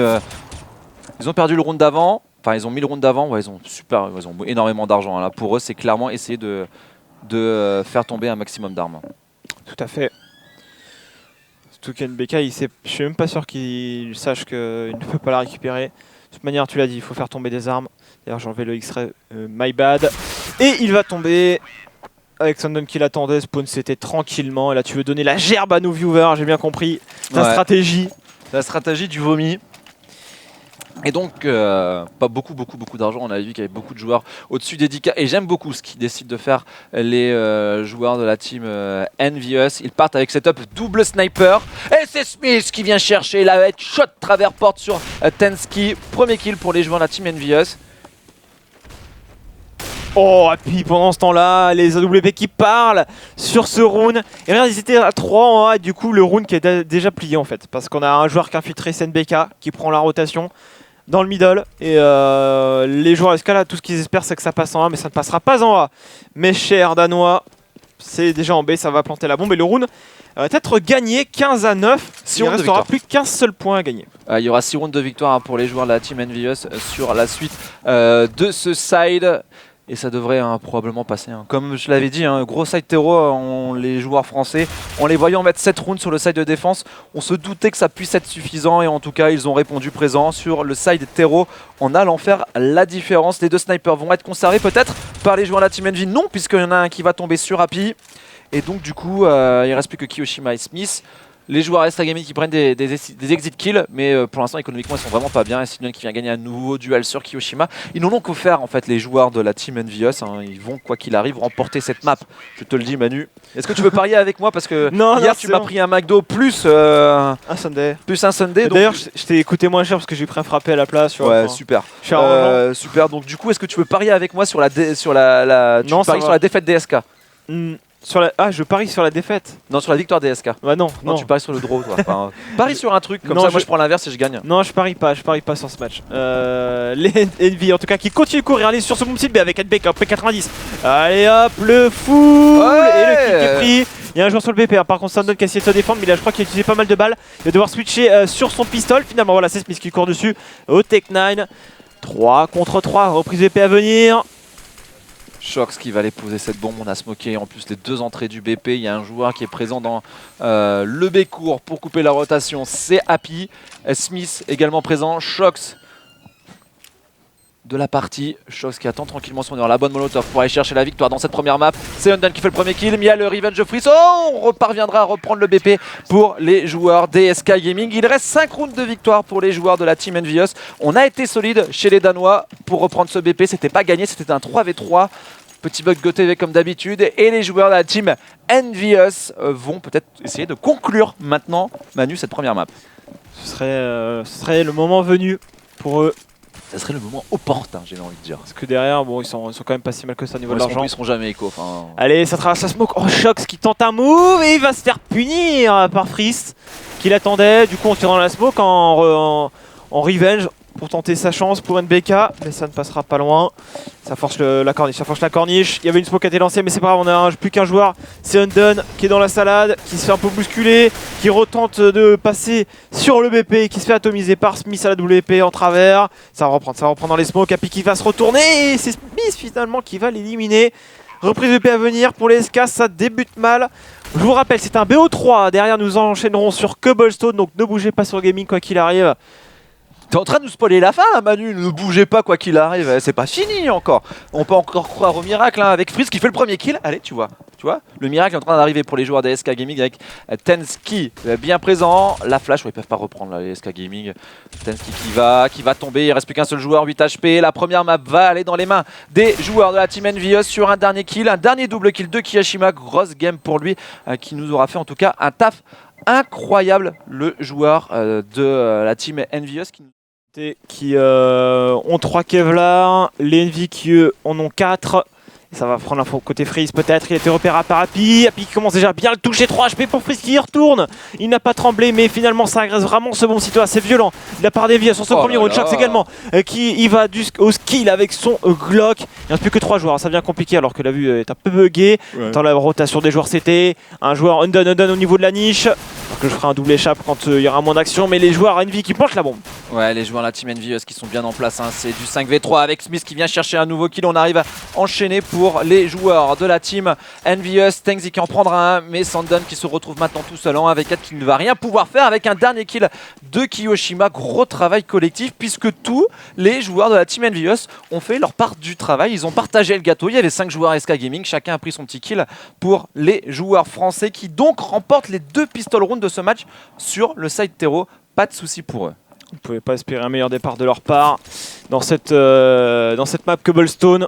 ils ont perdu le round d'avant. Enfin, ils ont mis le round d'avant. Ouais, ils ont énormément d'argent. Là, pour eux, c'est clairement essayer de faire tomber un maximum d'armes. Tout à fait. Surtout qu'NBK, je suis même pas sûr qu'il sache qu'il ne peut pas la récupérer. De toute manière, tu l'as dit, il faut faire tomber des armes. D'ailleurs, j'ai enlevé le X-ray, my bad. Et il va tomber avec Sundon qui l'attendait. Spawn, c'était tranquillement. Et là, tu veux donner la gerbe à nos viewers, j'ai bien compris. Ta stratégie. La stratégie du vomi. Et donc, pas beaucoup d'argent. On a vu qu'il y avait beaucoup de joueurs au-dessus des 10K. Et j'aime beaucoup ce qu'ils décident de faire les joueurs de la team Envious. Ils partent avec setup double sniper. Et c'est Smith qui vient chercher la headshot travers porte sur Tensky. Premier kill pour les joueurs de la team Envious. Oh, et puis pendant ce temps-là, les AWP qui parlent sur ce round. Et regarde, ils étaient à 3 en A. Et du coup, le round qui est déjà plié en fait. Parce qu'on a un joueur qui a infiltré SNBK qui prend la rotation dans le middle. Et les joueurs SK là, tout ce qu'ils espèrent, c'est que ça passe en A. Mais ça ne passera pas en A. Mes chers Danois, c'est déjà en B. Ça va planter la bombe. Et le round va être gagné 15-9. Il ne restera plus qu'un seul point à gagner. Il y aura 6 rounds de victoire pour les joueurs de la team Envious sur la suite de ce side. Et ça devrait probablement passer. Comme je l'avais dit, gros side terreau, les joueurs français, en les voyant mettre 7 rounds sur le side de défense, on se doutait que ça puisse être suffisant. Et en tout cas, ils ont répondu présent sur le side terreau en allant faire la différence. Les deux snipers vont être conservés peut-être par les joueurs de la Team Envy. Non, puisqu'il y en a un qui va tomber sur Happy. Et donc du coup, il ne reste plus que Kiyoshima et Smith. Les joueurs SK Gaming qui prennent des exit kills, mais pour l'instant économiquement ils sont vraiment pas bien. Et Sinion qui vient gagner un nouveau duel sur Kiyoshima. Ils n'en ont qu'offert en fait les joueurs de la Team Envious. Ils vont quoi qu'il arrive remporter cette map. Je te le dis Manu. Est-ce que tu veux parier avec moi parce que hier tu m'as pris un McDo plus un Sunday. D'ailleurs je t'ai écouté moins cher parce que j'ai pris un frappé à la place. Ouais super. Super. Donc du coup est-ce que tu veux parier avec moi sur la sur la défaite des SK? Je parie sur la défaite. Non, sur la victoire des SK. Bah non. Tu paries sur le draw, toi. Enfin, parie sur un truc, comme ça, moi je prends l'inverse et je gagne. Non, je parie pas sur ce match. Les Envy, en tout cas, qui continuent de courir, allez sur ce bon petit B avec NBK, P90. Allez hop, le full et le kick est pris. Il y a un joueur sur le BP, par contre Sandon qui a essayé de se défendre, mais là je crois qu'il a utilisé pas mal de balles. Il va devoir switcher sur son pistolet. Finalement, voilà, c'est Smith qui court dessus au Tech 9. 3 contre 3, reprise BP à venir. Shox qui va aller poser cette bombe, on a smoké en plus les deux entrées du BP, il y a un joueur qui est présent dans le B court pour couper la rotation, c'est Happy. Smith également présent, Shox de la partie, Shox qui attend tranquillement son heure, la bonne molotov pour aller chercher la victoire dans cette première map. C'est Undone qui fait le premier kill, mais il y a le Revenge of Freeze. Oh, on parviendra à reprendre le BP pour les joueurs d'ESK Gaming. Il reste 5 rounds de victoire pour les joueurs de la team Envious. On a été solide chez les Danois pour reprendre ce BP, c'était pas gagné, c'était un 3v3. Petit bug GoTV comme d'habitude, et les joueurs de la team Envious vont peut-être essayer de conclure maintenant, Manu, cette première map. Ce serait le moment venu pour eux. Ça serait le moment opportun, j'ai envie de dire. Parce que derrière, bon, ils sont quand même pas si mal que ça au niveau de l'argent. Ils seront jamais éco. Allez, ça traverse la smoke. Oh, Shox qui tente un move et il va se faire punir par Freeze qui l'attendait. Du coup, on tire dans la smoke en revenge pour tenter sa chance pour NBK, mais ça ne passera pas loin. Ça force la corniche, Il y avait une smoke qui a été lancée, mais c'est pas grave, on a plus qu'un joueur. C'est Undone qui est dans la salade, qui se fait un peu bousculer, qui retente de passer sur le BP, qui se fait atomiser par Smith à la WP en travers. Ça va reprendre dans les smokes. Happy qui va se retourner et c'est Smith finalement qui va l'éliminer. Reprise de BP à venir pour les SK, ça débute mal. Je vous rappelle, c'est un BO3. Derrière, nous enchaînerons sur Cobblestone, donc ne bougez pas sur Gaming quoi qu'il arrive. T'es en train de nous spoiler la fin là, Manu, ne bougez pas quoi qu'il arrive, c'est pas fini encore. On peut encore croire au miracle hein, avec Freeze qui fait le premier kill. Allez, tu vois, le miracle est en train d'arriver pour les joueurs des SK Gaming avec Tensky bien présent. La flash, ouais, ils peuvent pas reprendre là, les SK Gaming. Tensky qui va tomber, il reste plus qu'un seul joueur, 8 HP. La première map va aller dans les mains des joueurs de la team Envious sur un dernier kill, un dernier double kill de Kiyashima. Grosse game pour lui qui nous aura fait en tout cas un taf incroyable, le joueur de la team Envious qui ont 3 Kevlar, les Envy qui eux en ont 4. Et ça va prendre l'info côté Freeze peut-être, il a été repéré par Happy. Happy qui commence déjà à bien le toucher, 3 HP pour Freeze qui y retourne. Il n'a pas tremblé mais finalement ça agresse vraiment ce bon sitôt assez violent de la part d'Envy sur ce premier round. Shox également qui y va au skill avec son Glock. Il ne reste plus que 3 joueurs, ça devient compliqué alors que la vue est un peu buggée. Dans la rotation des joueurs CT, un joueur Undone au niveau de la niche. Alors que je ferai un double échappe quand il y aura moins d'action, mais les joueurs Envy qui planchent la bombe. Ouais, les joueurs de la team Envious qui sont bien en place, hein. C'est du 5v3 avec Smith qui vient chercher un nouveau kill. On arrive à enchaîner pour les joueurs de la team Envious. Tengzi qui en prendra un, mais Sandon qui se retrouve maintenant tout seul en 1v4 qui ne va rien pouvoir faire avec un dernier kill de Kiyoshima. Gros travail collectif puisque tous les joueurs de la team Envious ont fait leur part du travail. Ils ont partagé le gâteau. Il y avait 5 joueurs SK Gaming, chacun a pris son petit kill pour les joueurs français qui donc remportent les 2 pistol rounds de ce match sur le side terreau. Pas de souci pour eux. On ne pouvait pas espérer un meilleur départ de leur part dans cette map Cobblestone.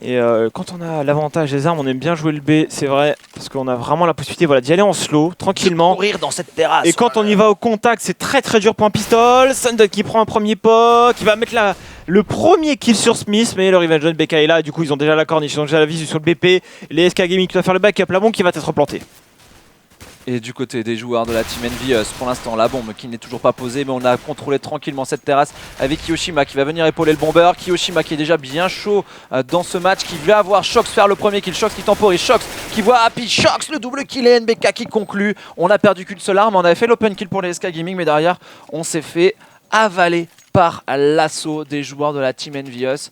Et quand on a l'avantage des armes, on aime bien jouer le B, c'est vrai, parce qu'on a vraiment la possibilité d'y aller en slow, tranquillement. Courir dans cette terrasse. Et quand on y va au contact, c'est très très dur pour un pistol. Sundon qui prend un premier pot, qui va mettre le premier kill sur Smith, mais le Revenge de BK est là, et du coup ils ont déjà la corniche, ils ont déjà la visu sur le BP. Les SK Gaming qui va faire le backup, la bombe qui va être plantée. Et du côté des joueurs de la team Envious, pour l'instant la bombe qui n'est toujours pas posée, mais on a contrôlé tranquillement cette terrasse avec Kiyoshima qui va venir épauler le bomber. Kiyoshima qui est déjà bien chaud dans ce match, qui va avoir Shox faire le premier kill. Shox qui temporise, Shox qui voit Happy, Shox le double kill et NBK qui conclut. On a perdu qu'une seule arme, on avait fait l'open kill pour les SK Gaming, mais derrière on s'est fait avaler par l'assaut des joueurs de la team Envious.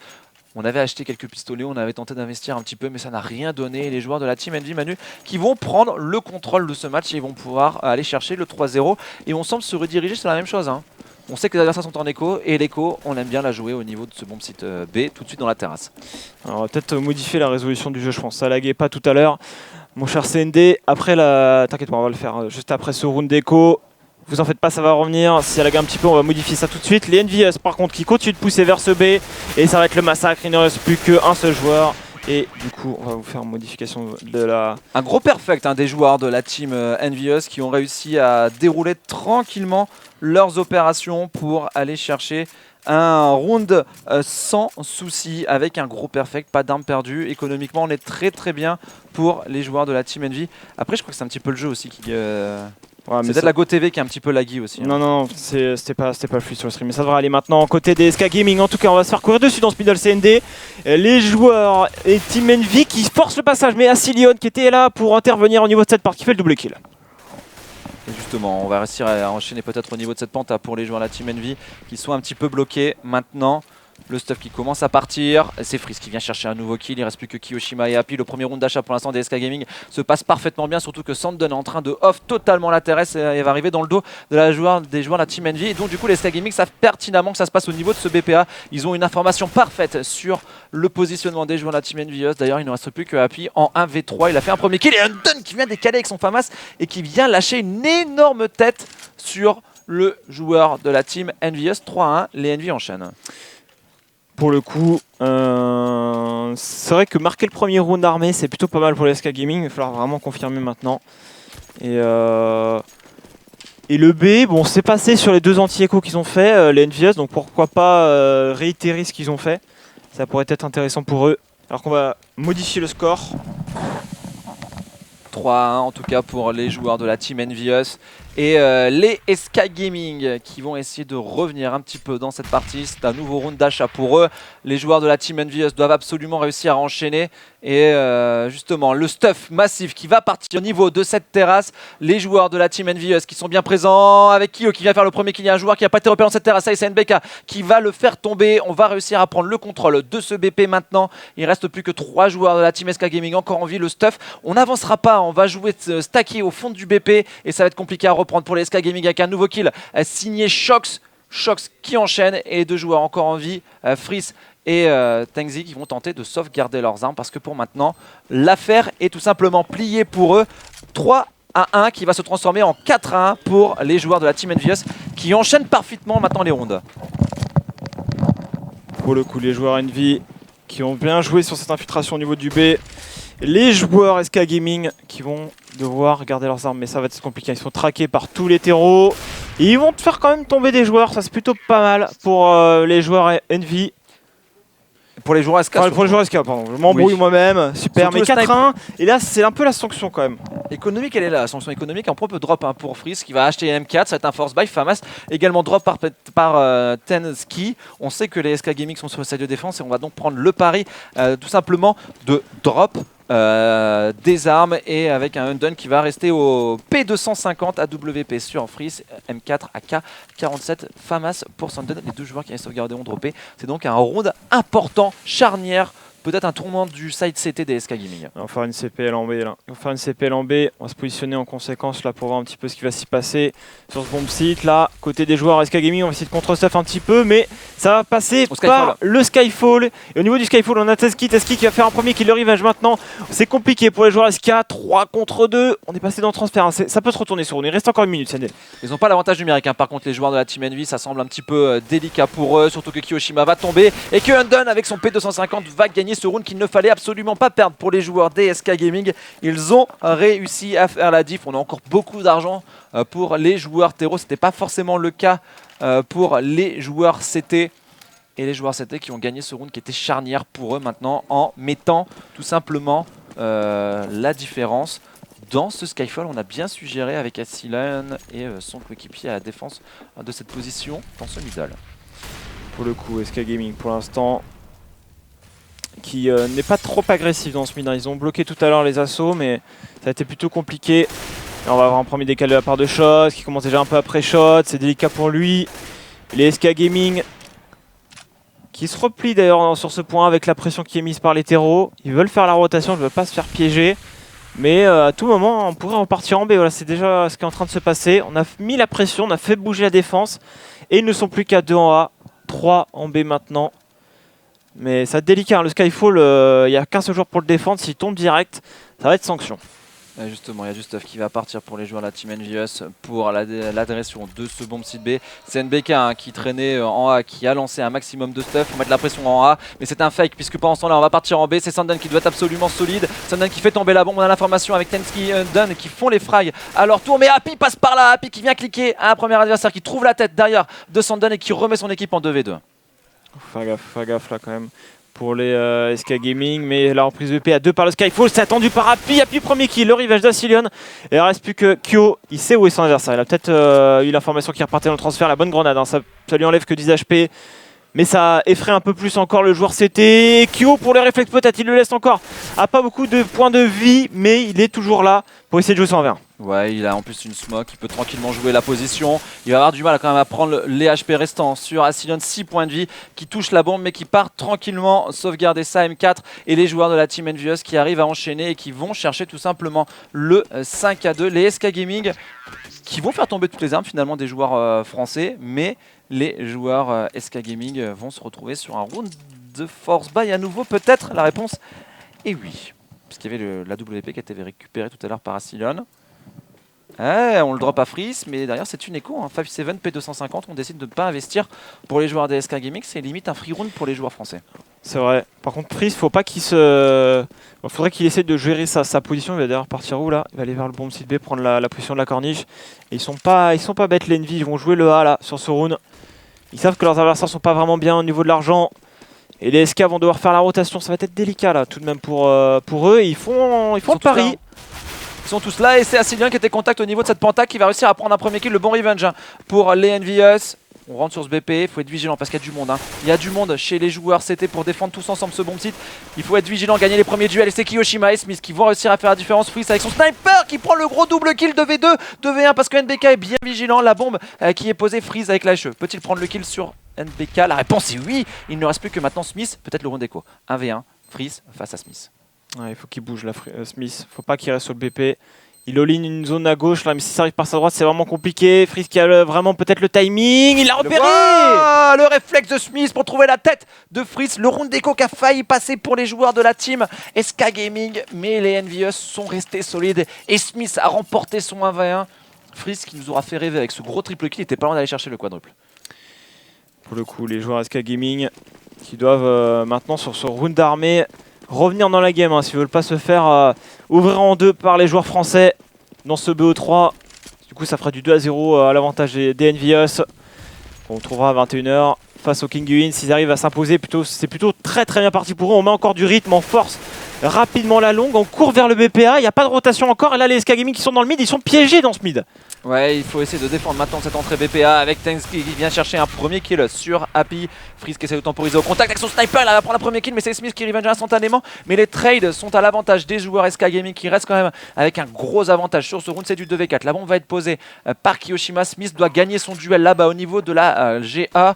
On avait acheté quelques pistolets, on avait tenté d'investir un petit peu, mais ça n'a rien donné. Les joueurs de la team Envy, Manu, qui vont prendre le contrôle de ce match et ils vont pouvoir aller chercher le 3-0. Et on semble se rediriger sur la même chose, hein. On sait que les adversaires sont en écho, et l'écho, on aime bien la jouer au niveau de ce bomb site B, tout de suite dans la terrasse. Alors, on va peut-être modifier la résolution du jeu, je pense. Ça laguait pas tout à l'heure. Mon cher CND, après la... T'inquiète pas, on va le faire juste après ce round d'écho. Vous en faites pas, ça va revenir. Si elle lag un petit peu, on va modifier ça tout de suite. Les Envious par contre qui continuent de pousser vers ce B. Et ça va être le massacre, il ne reste plus qu'un seul joueur. Et du coup, on va vous faire une modification de la... Un gros perfect hein, des joueurs de la team Envious qui ont réussi à dérouler tranquillement leurs opérations pour aller chercher un round sans souci avec un gros perfect, pas d'armes perdues. Économiquement, on est très très bien pour les joueurs de la team Envy. Après, je crois que c'est un petit peu le jeu aussi qui... Ouais, c'est peut-être la GoTV qui est un petit peu laggy aussi. Non, non, c'était pas fluide sur le stream. Mais ça devrait aller maintenant côté des SK Gaming. En tout cas, on va se faire courir dessus dans ce middle CND. Les joueurs et Team Envy qui forcent le passage. Mais Asilion qui était là pour intervenir au niveau de cette partie qui fait le double kill. Et justement, on va réussir à enchaîner peut-être au niveau de cette pente pour les joueurs de la Team Envy qui sont un petit peu bloqués maintenant. Le stuff qui commence à partir, c'est Freeze qui vient chercher un nouveau kill, il ne reste plus que Kiyoshima et Happy. Le premier round d'achat pour l'instant des SK Gaming se passe parfaitement bien, surtout que Sandon est en train de off totalement la Terrace et va arriver dans le dos de des joueurs de la Team Envy. Et donc du coup les SK Gaming savent pertinemment que ça se passe au niveau de ce BPA. Ils ont une information parfaite sur le positionnement des joueurs de la Team Envy. D'ailleurs il ne reste plus que Happy en 1v3, il a fait un premier kill et un Dun qui vient décaler avec son FAMAS et qui vient lâcher une énorme tête sur le joueur de la Team Envious. 3-1, les Envy enchaînent. Pour le coup, c'est vrai que marquer le premier round armé, c'est plutôt pas mal pour les SK Gaming. Il va falloir vraiment confirmer maintenant. Et le B, bon, c'est passé sur les 2 anti-échos qu'ils ont fait, les Envious, donc pourquoi pas réitérer ce qu'ils ont fait. Ça pourrait être intéressant pour eux. Alors qu'on va modifier le score. 3-1 en tout cas pour les joueurs de la Team Envious. Et les SK Gaming qui vont essayer de revenir un petit peu dans cette partie. C'est un nouveau round d'achat pour eux. Les joueurs de la Team Envious doivent absolument réussir à enchaîner. Et justement, le stuff massif qui va partir au niveau de cette terrasse. Les joueurs de la Team Envious qui sont bien présents. Avec Kyo qui vient faire le premier kill. Il y a un joueur qui n'a pas été repéré dans cette terrasse. C'est NBK qui va le faire tomber. On va réussir à prendre le contrôle de ce BP maintenant. Il ne reste plus que 3 joueurs de la Team SK Gaming encore en vie. Le stuff, on n'avancera pas. On va jouer stacké au fond du BP. Et ça va être compliqué à reprendre pour les SK Gaming avec un nouveau kill signé Shox qui enchaîne et 2 joueurs encore en vie, Freeze et Tengzi qui vont tenter de sauvegarder leurs armes parce que pour maintenant l'affaire est tout simplement pliée pour eux. 3-1 qui va se transformer en 4-1 pour les joueurs de la Team Envious qui enchaînent parfaitement maintenant les rounds. Pour le coup, les joueurs Envy qui ont bien joué sur cette infiltration au niveau du B. Les joueurs SK Gaming qui vont devoir garder leurs armes, mais ça va être compliqué. Ils sont traqués par tous les terreaux. Et ils vont faire quand même tomber des joueurs, ça c'est plutôt pas mal pour les joueurs Envy. Pour les joueurs SK, pour les joueurs SK, pardon. Je m'embrouille moi-même. Super, mais 4-1. Et là, c'est un peu la sanction quand même. Économique, elle est là, la sanction économique. En propre drop pour Freeze qui va acheter M4. Ça va être un force buy. Famas également drop par Tenski. On sait que les SK Gaming sont sur le side de défense et on va donc prendre le pari tout simplement de drop. Des armes et avec un Undone qui va rester au P250 AWP sur Freeze, M4 AK 47 FAMAS pour Sandon. Les 2 joueurs qui avaient sauvegardé ont droppé. C'est donc un round important, charnière, peut-être un tournant du side CT des SK Gaming. On va faire une CPL en B là. On va faire une CPL en B, on va se positionner en conséquence là pour voir un petit peu ce qui va s'y passer sur ce bomb site là. Côté des joueurs SK Gaming, on va essayer de contre-stuff un petit peu, mais ça va passer par le Skyfall. Et au niveau du Skyfall, on a Tezki qui va faire un premier kill de revenge maintenant. C'est compliqué pour les joueurs SK, 3 contre 2. On est passé dans le transfert, hein. Ça peut se retourner sur nous. Il reste encore une minute, Sandel. Ils n'ont pas l'avantage numérique, hein. Par contre les joueurs de la Team Envy, ça semble un petit peu délicat pour eux, surtout que Kiyoshima va tomber et que Undone avec son P250 va gagner ce round qu'il ne fallait absolument pas perdre pour les joueurs des SK Gaming. Ils ont réussi à faire la diff. On a encore beaucoup d'argent pour les joueurs terreau. C'était pas forcément le cas pour les joueurs CT. Et les joueurs CT qui ont gagné ce round qui était charnière pour eux maintenant en mettant tout simplement la différence. Dans ce Skyfall, on a bien suggéré avec Asilan et son coéquipier à la défense de cette position dans ce middle. Pour le coup, SK Gaming pour l'instant qui n'est pas trop agressif dans ce mid. Ils ont bloqué tout à l'heure les assauts, mais ça a été plutôt compliqué. Là, on va avoir un premier décalé de la part de Shot, qui commence déjà un peu après Shot, c'est délicat pour lui. Les SK Gaming qui se replient d'ailleurs sur ce point avec la pression qui est mise par les terreaux. Ils veulent faire la rotation, ils ne veulent pas se faire piéger. Mais à tout moment, on pourrait repartir en B. Voilà, c'est déjà ce qui est en train de se passer. On a mis la pression, on a fait bouger la défense. Et ils ne sont plus qu'à 2 en A, 3 en B maintenant. Mais ça va être délicat, hein. Le Skyfall, il n'y a qu'un seul joueur pour le défendre. S'il tombe direct, ça va être sanction. Et justement, il y a du stuff qui va partir pour les joueurs de la Team Envious pour l'adression de ce bomb site B. C'est NBK hein, qui traînait en A, qui a lancé un maximum de stuff. On va mettre la pression en A, mais c'est un fake puisque pendant ce temps-là, on va partir en B. C'est Sandon qui doit être absolument solide. Sandon qui fait tomber la bombe. On a l'information avec Tensky et Undone qui font les frags à leur tour. Mais Happy passe par là. Happy qui vient cliquer à un premier adversaire qui trouve la tête derrière de Sandon et qui remet son équipe en 2v2. Faire gaffe là quand même pour les SK Gaming, mais la reprise de P à 2 par le Skyfall, c'est attendu par Happy. Happy premier kill, le rivage d'Asilion. Et il ne reste plus que Kyo, il sait où est son adversaire. Il a peut-être eu l'information qui repartait dans le transfert, la bonne grenade, hein. Ça lui enlève que 10 HP. Mais ça effraie un peu plus encore le joueur CT. Kyo pour le réflexe peut-être, il le laisse encore. A pas beaucoup de points de vie, mais il est toujours là pour essayer de jouer 120. Ouais, il a en plus une smoke, il peut tranquillement jouer la position. Il va avoir du mal quand même à prendre les HP restants sur Asilion, 6 points de vie, qui touche la bombe mais qui part tranquillement sauvegarder ça M4 et les joueurs de la team Envious qui arrivent à enchaîner et qui vont chercher tout simplement le 5-2. Les SK Gaming qui vont faire tomber toutes les armes finalement des joueurs français, mais les joueurs SK Gaming vont se retrouver sur un round de force buy à nouveau peut-être. La réponse est oui, puisqu'il y avait la WP qui a été récupérée tout à l'heure par Asilion. On le drop à Freeze, mais derrière c'est une écho, hein. 5-7 P250, on décide de ne pas investir pour les joueurs des SK Gaming, c'est limite un free round pour les joueurs français. C'est vrai. Par contre, Freeze, faut pas qu'il se. Il faudrait qu'il essaie de gérer sa position. Il va d'ailleurs partir où là? Il va aller vers le bomb site B, prendre la position de la corniche. Et ils sont pas bêtes, l'Envy. Ils vont jouer le A là sur ce round. Ils savent que leurs adversaires sont pas vraiment bien au niveau de l'argent. Et les SK vont devoir faire la rotation. Ça va être délicat là, tout de même pour eux. Et ils font le pari. Ils sont tous là et c'est Asilion qui était contact au niveau de cette penta qui va réussir à prendre un premier kill. Le bon revenge pour les Envious. On rentre sur ce BP, il faut être vigilant parce qu'il y a du monde. Il y a du monde chez les joueurs CT pour défendre tous ensemble ce bomb site. Il faut être vigilant, gagner les premiers duels. Et c'est Kiyoshima et Smith qui vont réussir à faire la différence. Freeze avec son sniper qui prend le gros double kill de V2, de V1 parce que NBK est bien vigilant. La bombe qui est posée, Freeze avec la HE. Peut-il prendre le kill sur NBK? La réponse est oui. Il ne reste plus que maintenant Smith, peut-être le round d'écho. 1v1, Freeze face à Smith. Ouais, il faut qu'il bouge là, Smith. Faut pas qu'il reste sur le BP. Il all-in une zone à gauche là, mais si ça arrive par sa droite, c'est vraiment compliqué. Freeze qui a vraiment peut-être le timing. Il l'a repéré. Le réflexe de Smith pour trouver la tête de Freeze. Le round d'écho qui a failli passer pour les joueurs de la team SK Gaming, mais les Envious sont restés solides et Smith a remporté son 1v1. Freeze qui nous aura fait rêver avec ce gros triple kill, il était pas loin d'aller chercher le quadruple. Pour le coup, les joueurs SK Gaming qui doivent maintenant sur ce round d'armée revenir dans la game, s'ils ne veulent pas se faire ouvrir en deux par les joueurs français dans ce BO3. Du coup, ça fera du 2-0 à l'avantage des Envious. On trouvera à 21h face au King Guin. S'ils arrivent à s'imposer, c'est plutôt très bien parti pour eux. On met encore du rythme, on force rapidement la longue, on court vers le BPA. Il n'y a pas de rotation encore. Et là, les SK Gaming qui sont dans le mid, ils sont piégés dans ce mid. Ouais, il faut essayer de défendre maintenant cette entrée BPA avec Tenski qui vient chercher un premier kill sur Happy. Freeze qui essaie de temporiser au contact avec son sniper, il va prendre un premier kill mais c'est Smith qui revenge instantanément. Mais les trades sont à l'avantage des joueurs SK Gaming qui restent quand même avec un gros avantage sur ce round, c'est du 2v4. La bombe va être posée par Kiyoshima, Smith doit gagner son duel là-bas au niveau de la GA.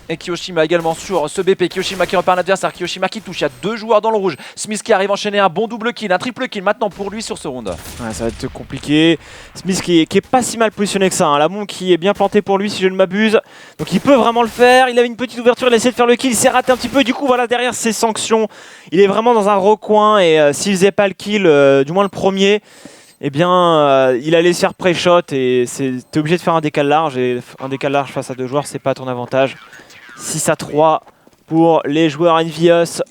Et Kiyoshima également sur ce BP. Kiyoshima qui repère un adversaire. Kiyoshima qui touche. Il y a deux joueurs dans le rouge. Smith qui arrive à enchaîner un bon double kill, un triple kill maintenant pour lui sur ce round. Ouais, ça va être compliqué. Smith qui est pas si mal positionné que ça. La bombe qui est bien plantée pour lui si je ne m'abuse. Donc il peut vraiment le faire. Il avait une petite ouverture. Il a essayé de faire le kill. Il s'est raté un petit peu. Du coup, voilà, derrière ses sanctions. Il est vraiment dans un recoin. Et s'il faisait pas le kill, du moins le premier, eh bien, il allait se faire pré-shot. Et t'es obligé de faire un décal large. Et un décal large face à deux joueurs, c'est pas à ton avantage. 6-3 pour les joueurs Envious.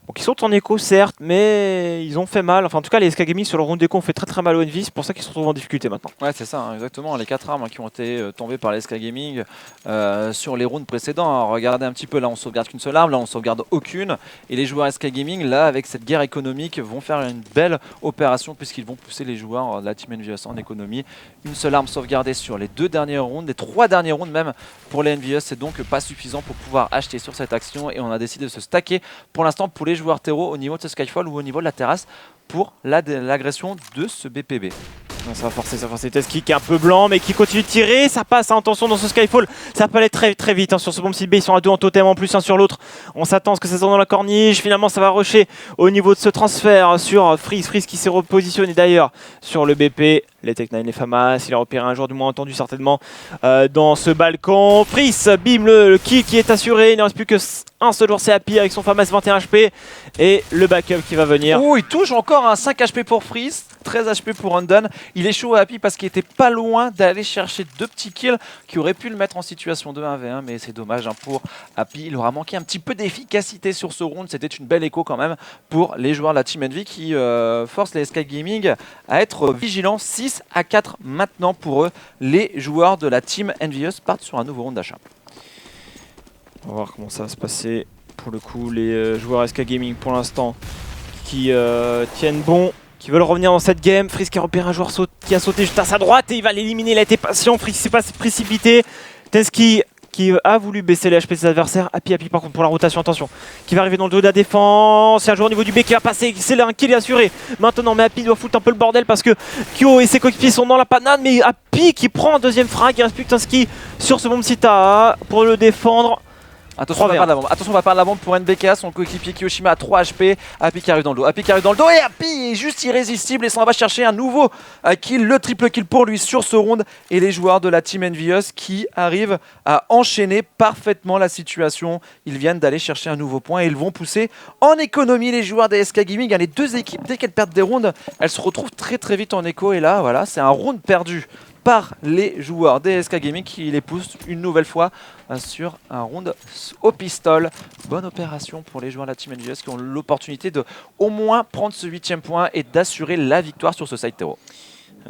Donc ils sont en écho certes, mais ils ont fait mal. Enfin en tout cas les SK Gaming sur le round d'écho ont fait très mal au Envy. C'est pour ça qu'ils se retrouvent en difficulté maintenant. Ouais c'est ça, exactement. Les 4 armes qui ont été tombées par les SK Gaming sur les rounds précédents. Regardez un petit peu, là on sauvegarde qu'une seule arme, là on sauvegarde aucune. Et les joueurs SK Gaming là avec cette guerre économique vont faire une belle opération puisqu'ils vont pousser les joueurs de la team Envious en économie. Une seule arme sauvegardée sur les 2 derniers rounds, les 3 derniers rounds même pour les Envious. C'est donc pas suffisant pour pouvoir acheter sur cette action et on a décidé de se stacker pour l'instant pour les joueurs terreau au niveau de ce Skyfall ou au niveau de la terrasse pour l'agression de ce BPB. Ça va forcer Teski qui est un peu blanc mais qui continue de tirer, ça passe à intention dans ce Skyfall, ça peut aller très vite sur ce bomb site B, ils sont à 2 en totem en plus un sur l'autre, on s'attend à ce que ça soit dans la corniche, finalement ça va rusher au niveau de ce transfert sur Freeze qui s'est repositionné d'ailleurs sur le BP, les Tech9, les Famas, il a repéré un joueur du moins entendu certainement dans ce balcon, Freeze, bim le kill qui est assuré, il ne reste plus que un seul joueur, c'est Happy avec son Famas 21 HP et le backup qui va venir. Oh, il touche encore un 5 HP pour Freeze, 13 HP pour Undone. Il est chaud à Happy parce qu'il était pas loin d'aller chercher 2 petits kills qui auraient pu le mettre en situation de 1v1, mais c'est dommage pour Happy. Il aura manqué un petit peu d'efficacité sur ce round. C'était une belle écho quand même pour les joueurs de la Team Envy qui forcent les SK Gaming à être vigilants. 6-4 maintenant pour eux. Les joueurs de la Team Envious partent sur un nouveau round d'achat. On va voir comment ça va se passer. Pour le coup, les joueurs SK Gaming pour l'instant qui tiennent bon, qui veulent revenir dans cette game. Freeze qui a repéré un joueur qui a sauté juste à sa droite et il va l'éliminer. Il a été patient. Freeze s'est pas précipité. Teski qui a voulu baisser les HP de ses adversaires. Happy par contre pour la rotation, attention, qui va arriver dans le dos de la défense. Il y a un joueur au niveau du B qui va passer, c'est un kill assuré maintenant, mais Happy doit foutre un peu le bordel parce que Kyo et ses coéquipiers sont dans la panade, mais Happy qui prend un deuxième frag, il reste plus qu'un ski sur ce bomb Sita pour le défendre. Attention, on va perdre la bombe pour NBK, son coéquipier Kiyoshima à 3 HP. Happy qui arrive dans le dos, et Happy est juste irrésistible et s'en va chercher un nouveau kill, le triple kill pour lui sur ce round. Et les joueurs de la team Envious qui arrivent à enchaîner parfaitement la situation. Ils viennent d'aller chercher un nouveau point et ils vont pousser en économie les joueurs des SK Gaming. Les deux équipes, dès qu'elles perdent des rounds, elles se retrouvent très vite en écho. Et là, voilà, c'est un round perdu par les joueurs des SK Gaming qui les poussent une nouvelle fois sur un round au pistol. Bonne opération pour les joueurs de la Team NGS qui ont l'opportunité de au moins prendre ce 8ème point et d'assurer la victoire sur ce side terreau.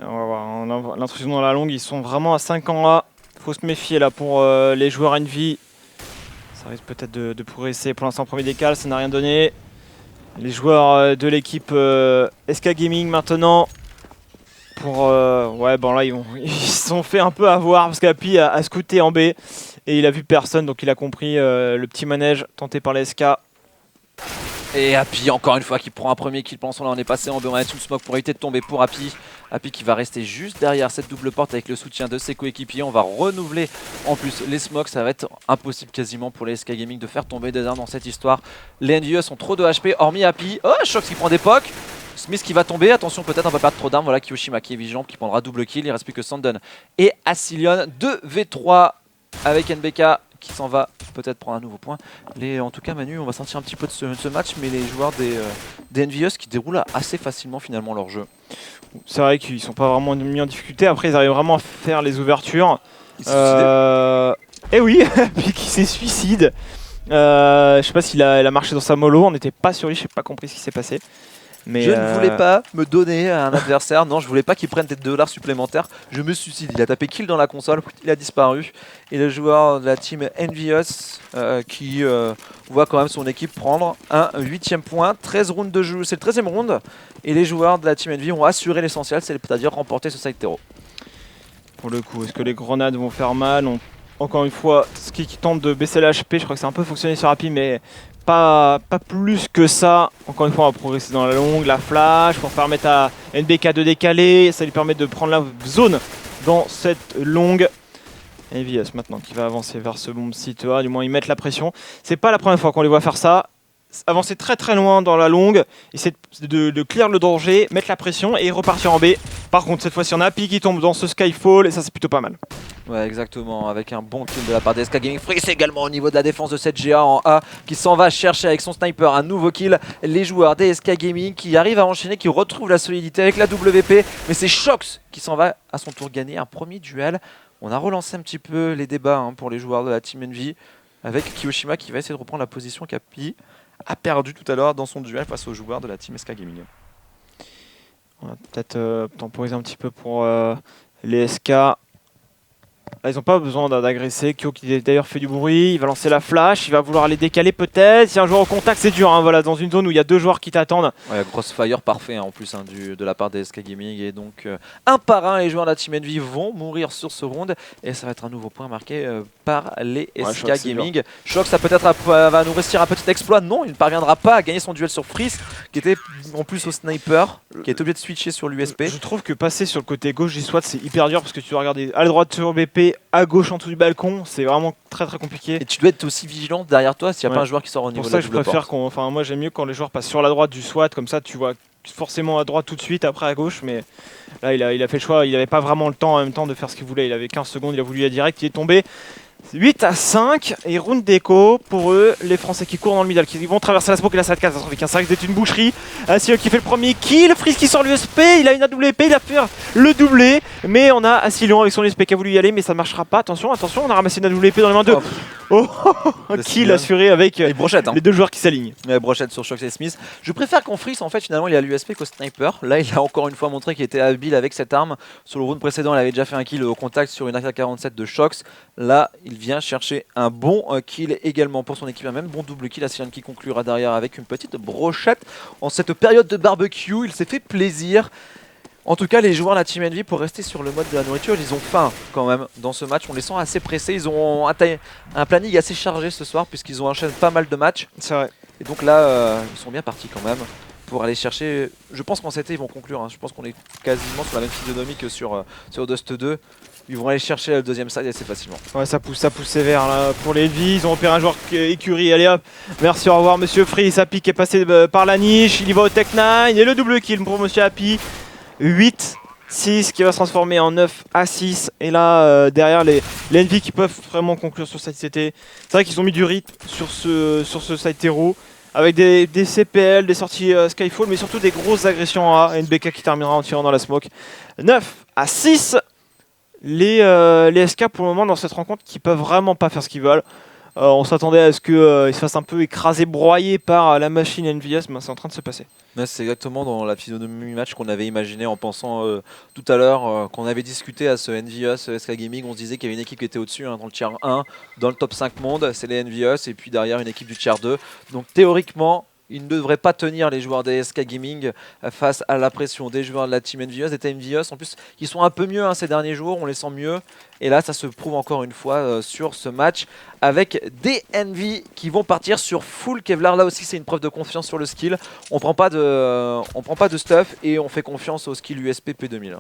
On va voir l'intrusion dans la longue, ils sont vraiment à 5 ans là. Faut se méfier là pour les joueurs Envy. Ça risque peut-être de progresser. Pour l'instant, premier décal, ça n'a rien donné. Les joueurs de l'équipe SK Gaming maintenant. Ouais, bon là ils se sont fait un peu avoir parce qu'Happy a scouté en B et il a vu personne, donc il a compris le petit manège tenté par les SK. Et Happy encore une fois qui prend un premier kill. Pendant ce temps là on est passé en B, on a une smoke pour éviter de tomber pour Happy. Happy qui va rester juste derrière cette double porte avec le soutien de ses coéquipiers. On va renouveler en plus les smokes, ça va être impossible quasiment pour les SK Gaming de faire tomber des armes dans cette histoire. Les NVE ont trop de HP hormis Happy. Oh, Shox qui prend des pocs. Smith qui va tomber, attention peut-être on va perdre trop d'armes, voilà Kiyoshima qui est vigilant, qui prendra double kill, il reste plus que Sandon et Asilion, 2v3 avec NBK qui s'en va peut-être prendre un nouveau point. En tout cas Manu, on va sortir un petit peu de ce match, mais les joueurs des NVS qui déroulent assez facilement finalement leur jeu. C'est vrai qu'ils sont pas vraiment mis en difficulté, après ils arrivent vraiment à faire les ouvertures. Et oui, puis qui s'est suicide. Je sais pas s'il a marché dans sa mollo, on n'était pas sur lui, je n'ai pas compris ce qui s'est passé. Mais je ne voulais pas me donner à un adversaire, non je voulais pas qu'il prenne des $, supplémentaires, je me suicide, il a tapé kill dans la console, il a disparu. Et le joueur de la team Envious qui voit quand même son équipe prendre un 8ème point, 13 rounds de jeu, c'est le 13ème round. Et les joueurs de la team Envy ont assuré l'essentiel, c'est-à-dire remporter ce side terreau. Pour le coup, est-ce que les grenades vont faire mal? Encore une fois, Ski qui tente de baisser l'HP, je crois que c'est un peu fonctionné sur Happy, mais pas plus que ça. Encore une fois, on va progresser dans la longue, la flash pour permettre à NBK de décaler. Ça lui permet de prendre la zone dans cette longue. Et VS maintenant qui va avancer vers ce bomb site A, du moins ils mettent la pression. C'est pas la première fois qu'on les voit faire ça. Avancer très loin dans la longue, essayer de clear le danger, mettre la pression et repartir en B. Par contre cette fois-ci on a Happy qui tombe dans ce Skyfall et ça c'est plutôt pas mal. Ouais exactement, avec un bon kill de la part des SK Gaming. Freeze également au niveau de la défense de cette GA en A qui s'en va chercher avec son sniper un nouveau kill. Les joueurs des SK Gaming qui arrivent à enchaîner, qui retrouvent la solidité avec la WP. Mais c'est Shox qui s'en va à son tour gagner un premier duel. On a relancé un petit peu les débats pour les joueurs de la Team Envy avec Kiyoshima qui va essayer de reprendre la position qu'Happy a perdu tout à l'heure dans son duel face aux joueurs de la Team SK Gaming. On va peut-être temporiser un petit peu pour les SK. Là, ils n'ont pas besoin d'agresser. Kyo qui d'ailleurs fait du bruit, il va lancer la flash, il va vouloir les décaler peut-être. Si un joueur au contact, c'est dur, voilà, dans une zone où il y a deux joueurs qui t'attendent. Ouais, crossfire parfait en plus de la part des SK Gaming. Et donc, un par un, les joueurs de la Team Envy vont mourir sur ce round. Et ça va être un nouveau point marqué par les SK Gaming. Shox, ça peut-être va nous réussir un petit exploit. Non, il ne parviendra pas à gagner son duel sur Freeze, qui était en plus au sniper, qui est obligé de switcher sur l'USP. Je trouve que passer sur le côté gauche du SWAT, c'est hyper dur parce que tu dois regarder à la droite sur BP, à gauche en dessous du balcon, c'est vraiment très compliqué. Et tu dois être aussi vigilant derrière toi s'il n'y a pas un joueur qui sort au niveau de la double porte. Pour ça, je préfère moi j'aime mieux quand les joueurs passent sur la droite du SWAT, comme ça tu vois forcément à droite tout de suite, après à gauche, mais là il a fait le choix, il n'avait pas vraiment le temps en même temps de faire ce qu'il voulait, il avait 15 secondes, il a voulu y aller direct, il est tombé. 8-5 et round d'écho pour eux, les Français qui courent dans le middle, qui vont traverser la smoke et la side catastrophique. Ça risque d'être une boucherie. Asilion qui fait le premier kill, Freeze qui sort l'USP, il a une AWP, il a fait le doublé, mais on a Asilion avec son USP qui a voulu y aller, mais ça ne marchera pas. Attention, on a ramassé une AWP dans les mains de. Un kill assuré avec les deux joueurs qui s'alignent. Brochette sur Shox et Smith. Je préfère qu'on Freeze en fait finalement il a l'USP qu'au sniper. Là il a encore une fois montré qu'il était habile avec cette arme. Sur le round précédent il avait déjà fait un kill au contact sur une AK-47 de Shox. Là il vient chercher un bon kill également pour son équipe, un même bon double kill. Asilion qui conclura derrière avec une petite brochette. En cette période de barbecue il s'est fait plaisir. En tout cas, les joueurs de la Team Envy, pour rester sur le mode de la nourriture, ils ont faim quand même dans ce match. On les sent assez pressés. Ils ont un planning assez chargé ce soir puisqu'ils ont enchaîné pas mal de matchs. C'est vrai. Et donc là, ils sont bien partis quand même pour aller chercher. Je pense qu'en CT, ils vont conclure. Hein. Je pense qu'on est quasiment sur la même physionomie que sur Dust 2. Ils vont aller chercher le deuxième side assez facilement. Ouais, ça pousse sévère là pour les Envy. Ils ont repéré un joueur écurie. Allez hop, merci, au revoir Monsieur Free. Happy qui est passé par la niche. Il y va au Tech 9 et le double kill pour Monsieur Happy. 8-6 qui va se transformer en 9-6. Et là, derrière les Envy qui peuvent vraiment conclure sur cette CT. C'est vrai qu'ils ont mis du rythme sur ce side terreau. Avec des CPL, des sorties Skyfall, mais surtout des grosses agressions à NBK qui terminera en tirant dans la smoke. 9-6. Les SK pour le moment dans cette rencontre qui peuvent vraiment pas faire ce qu'ils veulent. On s'attendait à ce qu'ils se fassent un peu écraser, broyer par la machine NVS, mais c'est en train de se passer. C'est exactement dans la physionomie match qu'on avait imaginé en pensant tout à l'heure, qu'on avait discuté à ce NVS SK Gaming. On se disait qu'il y avait une équipe qui était au-dessus dans le tier 1, dans le top 5 monde, c'est les NVS, et puis derrière une équipe du tier 2. Donc théoriquement, ils ne devraient pas tenir les joueurs des SK Gaming face à la pression des joueurs de la team NVS, des team NVS. En plus, ils sont un peu mieux ces derniers jours, on les sent mieux. Et là, ça se prouve encore une fois sur ce match avec des Envy qui vont partir sur full Kevlar. Là aussi, c'est une preuve de confiance sur le skill. On prend pas de stuff et on fait confiance au skill USP P2000.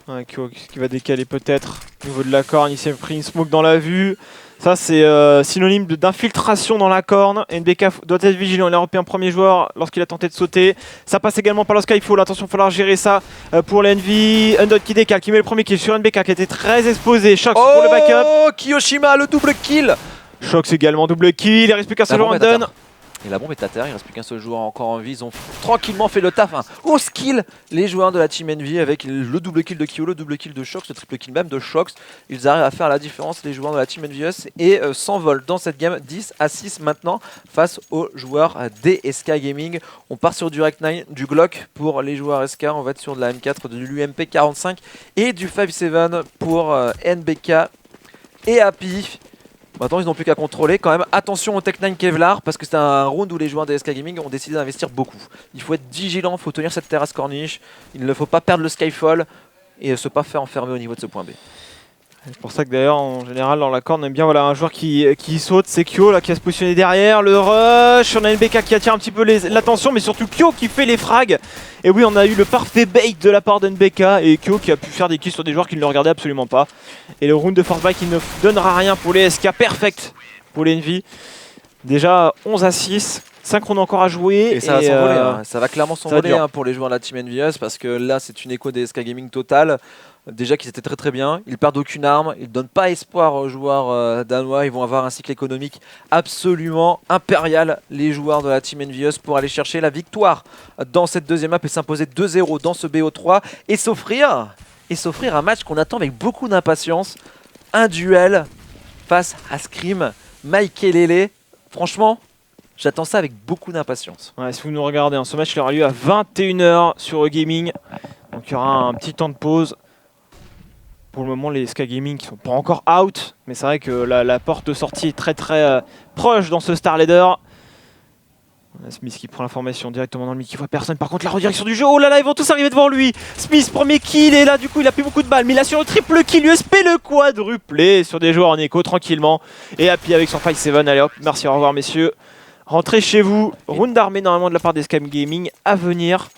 Ouais, qui va décaler peut-être au niveau de la corne. Il s'est pris une smoke dans la vue. Ça, c'est synonyme d'infiltration dans la corne. NBK doit être vigilant. Il a repéré un premier joueur lorsqu'il a tenté de sauter. Ça passe également par le Skyfall. Attention, il va falloir gérer ça pour l'Envy. Undot qui décale, qui met le premier kill sur NBK qui était très exposé. Shox pour le backup. Oh, Kiyoshima, le double kill. Shox également, double kill. Il reste plus qu'un seul Undon. Et la bombe est à terre, il reste plus qu'un seul joueur encore en vie. Ils ont tranquillement fait le taf au skill, les joueurs de la Team Envy, avec le double kill de Kyo, le double kill de Shox, le triple kill même de Shox. Ils arrivent à faire la différence, les joueurs de la Team NVS, et s'envolent dans cette game 10-6 maintenant face aux joueurs des SK Gaming. On part sur du Rec 9, du Glock pour les joueurs SK, on va être sur de la M4, de l'UMP 45 et du 5-7 pour NBK et Happy. Maintenant, ils n'ont plus qu'à contrôler quand même. Attention au Tech 9 Kevlar, parce que c'est un round où les joueurs des SK Gaming ont décidé d'investir beaucoup. Il faut être vigilant, il faut tenir cette terrasse corniche. Il ne faut pas perdre le Skyfall et se pas faire enfermer au niveau de ce point B. C'est pour ça que d'ailleurs, en général, dans la corne, on aime bien un joueur qui saute. C'est Kyo là, qui va se positionner derrière. Le rush, on a NBK qui attire un petit peu l'attention, mais surtout Kyo qui fait les frags. Et oui, on a eu le parfait bait de la part d'NBK et Kyo qui a pu faire des kills sur des joueurs qui ne le regardaient absolument pas. Et le round de force back qui ne donnera rien pour les SK, perfect pour les Envy. Déjà 11-6. 5 rounds encore à jouer. Et ça va s'envoler, ça va clairement s'envoler pour les joueurs de la Team NVS, parce que là c'est une écho des SK Gaming totale. Déjà qu'ils étaient très bien, ils perdent aucune arme, ils ne donnent pas espoir aux joueurs danois, ils vont avoir un cycle économique absolument impérial, les joueurs de la Team NVS, pour aller chercher la victoire dans cette deuxième map et s'imposer 2-0 dans ce BO3 et s'offrir un match qu'on attend avec beaucoup d'impatience, un duel face à Scream, Maïkelele. Franchement, j'attends ça avec beaucoup d'impatience. Ouais, si vous nous regardez, ce match il aura lieu à 21 h sur Gaming, donc il y aura un petit temps de pause. Pour le moment, les SK Gaming qui sont pas encore out, mais c'est vrai que la porte de sortie est très proche dans ce Star Leader. Smith qui prend l'information directement dans le mic, il voit personne. Par contre, la redirection du jeu, oh là là, ils vont tous arriver devant lui. Smith, premier kill, et là, du coup, il a plus beaucoup de balles, mais il a sur le triple kill, USP le quadruplé sur des joueurs en écho tranquillement. Et Happy avec son 5-7, allez hop, merci, au revoir messieurs. Rentrez chez vous. Round d'armée normalement de la part des SK Gaming à venir.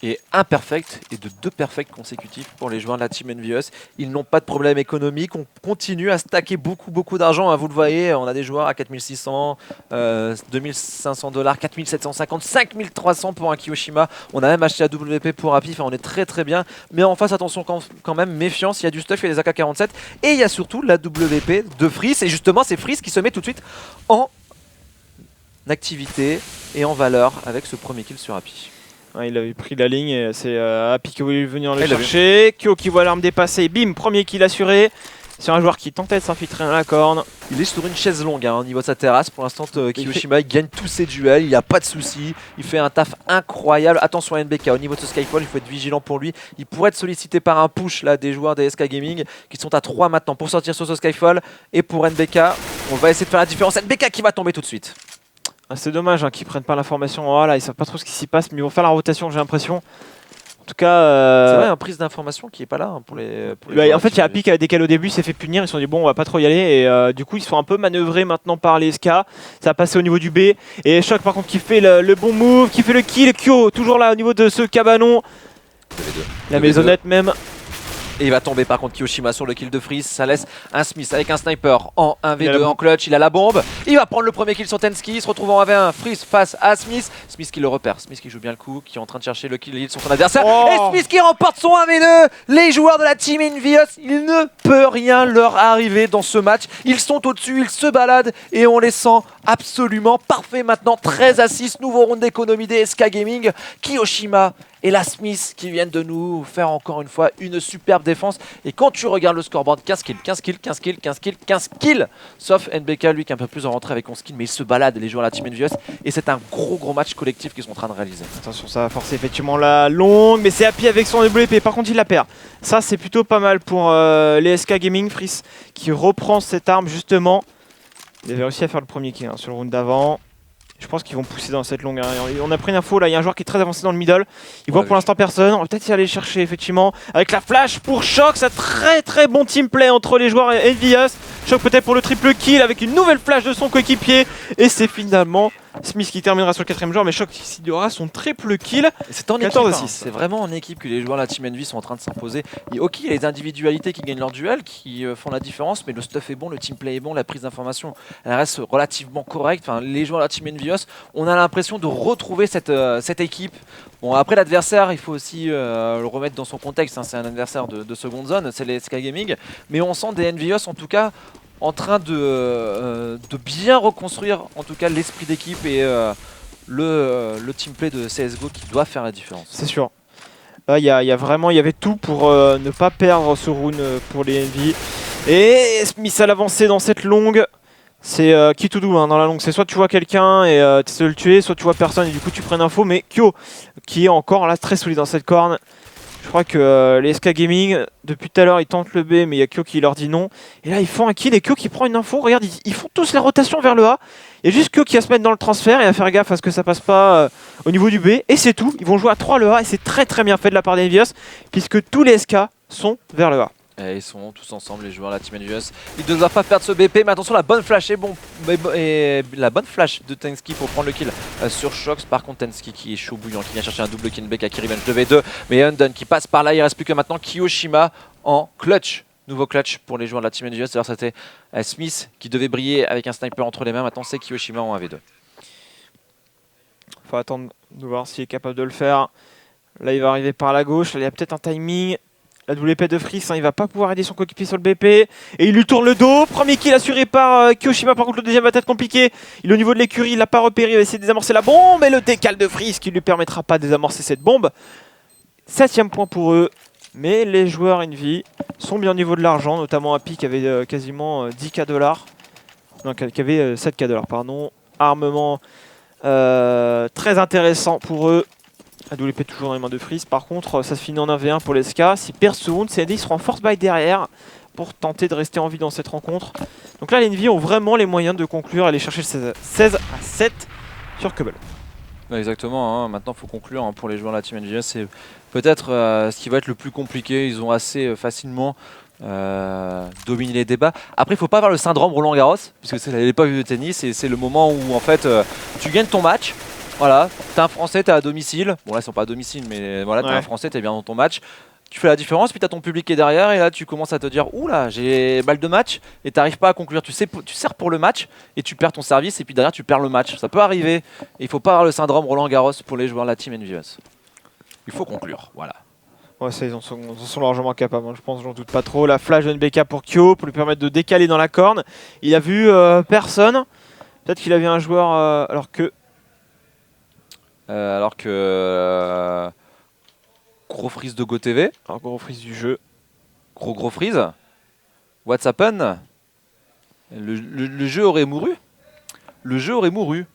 Et un perfect et de 2 perfects consécutifs pour les joueurs de la Team NVS. Ils n'ont pas de problème économique, on continue à stacker beaucoup d'argent, vous le voyez, on a des joueurs à 4600, 2500 $, 4750, 5300 pour un Kiyoshima. On a même acheté la WP pour Happy, on est très bien. Mais en face, attention quand même, méfiance, il y a du stuff, il y a des AK-47 et il y a surtout la WP de Freeze. Et justement, c'est Freeze qui se met tout de suite en activité et en valeur avec ce premier kill sur Happy. Ouais, il avait pris la ligne et c'est Happy qui voulait venir le chercher. Kyo qui voit l'arme dépasser, bim, premier kill assuré. C'est un joueur qui tentait de s'infiltrer dans la corne. Il est sur une chaise longue au niveau de sa terrasse. Pour l'instant, Kiyoshima il gagne tous ses duels, il n'y a pas de souci. Il fait un taf incroyable. Attention à NBK, au niveau de ce Skyfall, il faut être vigilant pour lui. Il pourrait être sollicité par un push là, des joueurs des SK Gaming qui sont à 3 maintenant pour sortir sur ce Skyfall. Et pour NBK, on va essayer de faire la différence. NBK qui va tomber tout de suite. C'est dommage qu'ils prennent pas l'information. Voilà, ils savent pas trop ce qui s'y passe, mais ils vont faire la rotation, j'ai l'impression. tout cas... C'est vrai, une prise d'information qui est pas là hein, pour les Bah, joueurs en fait, il y a Team Happy qui a décalé au début, il s'est fait punir, ils se sont dit bon, on va pas trop y aller, et du coup, ils sont un peu manœuvrés maintenant par les SK. Ça a passé au niveau du B, et Shock par contre qui fait le bon move, qui fait le kill, Kyo toujours là au niveau de ce cabanon, la maisonnette même. Et il va tomber par contre Kiyoshima sur le kill de Freeze. Ça laisse un Smith avec un sniper en Il a 1v2 la en clutch. Il a la bombe. Il va prendre le premier kill sur Tensky. Il se retrouve en 1v1. Freeze face à Smith. Smith qui le repère. Smith qui joue bien le coup. Qui est en train de chercher le kill sur son adversaire. Oh. Et Smith qui remporte son 1v2. Les joueurs de la team Envious, il ne peut rien leur arriver dans ce match. Ils sont au-dessus. Ils se baladent. Et on les sent absolument parfaits maintenant. 13 à 6. Nouveau round d'économie des SK Gaming. Kiyoshima et la Smith qui viennent de nous faire encore une fois une superbe défense. Et quand tu regardes le scoreboard, 15 kills, 15 kills, 15 kills, 15 kills, 15 kills. Sauf NBK, lui qui est un peu plus en rentrée avec 11 kills, mais il se balade les joueurs de la Team Envious. Et c'est un gros match collectif qu'ils sont en train de réaliser. Attention, ça va forcer effectivement la longue, mais c'est Happy avec son WP, par contre il la perd. Ça c'est plutôt pas mal pour les SK Gaming. Freeze qui reprend cette arme justement. Il avait réussi à faire le premier kill sur le round d'avant. Je pense qu'ils vont pousser dans cette longue. On a pris une info là, il y a un joueur qui est très avancé dans le middle. Il voit pour l'instant personne. On va peut-être y aller chercher effectivement. Avec la flash pour Shock, ça très bon team play entre les joueurs et Envious. Shock peut-être pour le triple kill avec une nouvelle flash de son coéquipier. Et c'est finalement Smith qui terminera sur le 4ème joueur, mais Shock qui aura son triple kill. C'est en équipe, 14 à hein. 6. C'est vraiment en équipe que les joueurs de la Team Envy sont en train de s'imposer. Ok, il y a les individualités qui gagnent leur duel, qui font la différence, mais le stuff est bon, le team play est bon, la prise d'information elle reste relativement correcte. Enfin, les joueurs de la Team Envious, on a l'impression de retrouver cette équipe. Bon, après l'adversaire, il faut aussi le remettre dans son contexte, hein. C'est un adversaire de seconde zone, c'est les SK Gaming, mais on sent des Envious en tout cas en train de bien reconstruire en tout cas l'esprit d'équipe et le teamplay de CSGO qui doit faire la différence. C'est sûr. Là, il y avait tout pour ne pas perdre ce round pour les Envy. Et Smith à l'avancée dans cette longue. C'est qui tout doux dans la longue. C'est soit tu vois quelqu'un et tu essaies de le tuer, soit tu vois personne et du coup tu prends une info. Mais Kyo qui est encore là très solide dans cette corne. Je crois que les SK Gaming, depuis tout à l'heure, ils tentent le B, mais il y a Kyo qui leur dit non. Et là, ils font un kill et Kyo qui prend une info. Regarde, ils font tous la rotation vers le A. Il y a juste Kyo qui va se mettre dans le transfert et à faire gaffe à ce que ça passe pas au niveau du B. Et c'est tout. Ils vont jouer à 3 le A et c'est très bien fait de la part des Envious, puisque tous les SK sont vers le A. Et ils sont tous ensemble, les joueurs de la Team Envious. Ils ne doivent pas perdre ce BP, mais attention, la bonne flash est bon. Et la bonne flash de Tensky pour prendre le kill sur Shox. Par contre, Tensky qui est chaud bouillant, qui vient chercher un double kill back à Kiribenge 2v2. Mais Undone qui passe par là, il ne reste plus que maintenant Kiyoshima en clutch. Nouveau clutch pour les joueurs de la Team Envious. Alors c'était Smith qui devait briller avec un sniper entre les mains. Maintenant, c'est Kiyoshima en 1v2. Faut attendre de voir s'il est capable de le faire. Là, il va arriver par la gauche. Là, il y a peut-être un timing. La WP de Freeze, il va pas pouvoir aider son coéquipier sur le BP. Et il lui tourne le dos. Premier kill assuré par Kiyoshima. Par contre, le deuxième va être compliqué. Il est au niveau de l'écurie, il l'a pas repéré. Il va essayer de désamorcer la bombe. Et le décal de Freeze qui lui permettra pas de désamorcer cette bombe. 7ème point pour eux. Mais les joueurs Envy sont bien au niveau de l'argent. Notamment Happy qui avait quasiment 10K $. Non, qui avait 7K $, pardon. Armement très intéressant pour eux. AWP toujours dans les mains de Freeze. Par contre, ça se finit en 1v1 pour les SK. S'ils perdent ce round, CND seront en force buy derrière pour tenter de rester en vie dans cette rencontre. Donc là, les Envy ont vraiment les moyens de conclure, aller chercher le 16 à 7 sur Cobble. Exactement, hein. Maintenant il faut conclure hein, pour les joueurs de la Team NGS. C'est peut-être ce qui va être le plus compliqué. Ils ont assez facilement dominé les débats. Après il ne faut pas avoir le syndrome Roland Garros, puisque c'est l'époque de tennis et c'est le moment où en fait tu gagnes ton match. Voilà, t'es un Français, t'es à domicile. Bon là ils sont pas à domicile, mais voilà, t'es un Français, t'es bien dans ton match. Tu fais la différence, puis t'as ton public qui est derrière, et là tu commences à te dire oula, j'ai balle de match, et t'arrives pas à conclure. Tu sers pour le match, et tu perds ton service, et puis derrière tu perds le match. Ça peut arriver, et il faut pas avoir le syndrome Roland Garros pour les joueurs de la Team Envious. Il faut conclure, voilà. Ouais, ça, ils en sont largement capables, hein. Je pense, j'en doute pas trop. La flash de NBK pour Kyo, pour lui permettre de décaler dans la corne. Il a vu personne. Peut-être qu'il avait un joueur alors que... Gros freeze de GoTV. Alors gros freeze du jeu. Gros freeze. What's happened? Le jeu aurait mouru. Le jeu aurait mouru.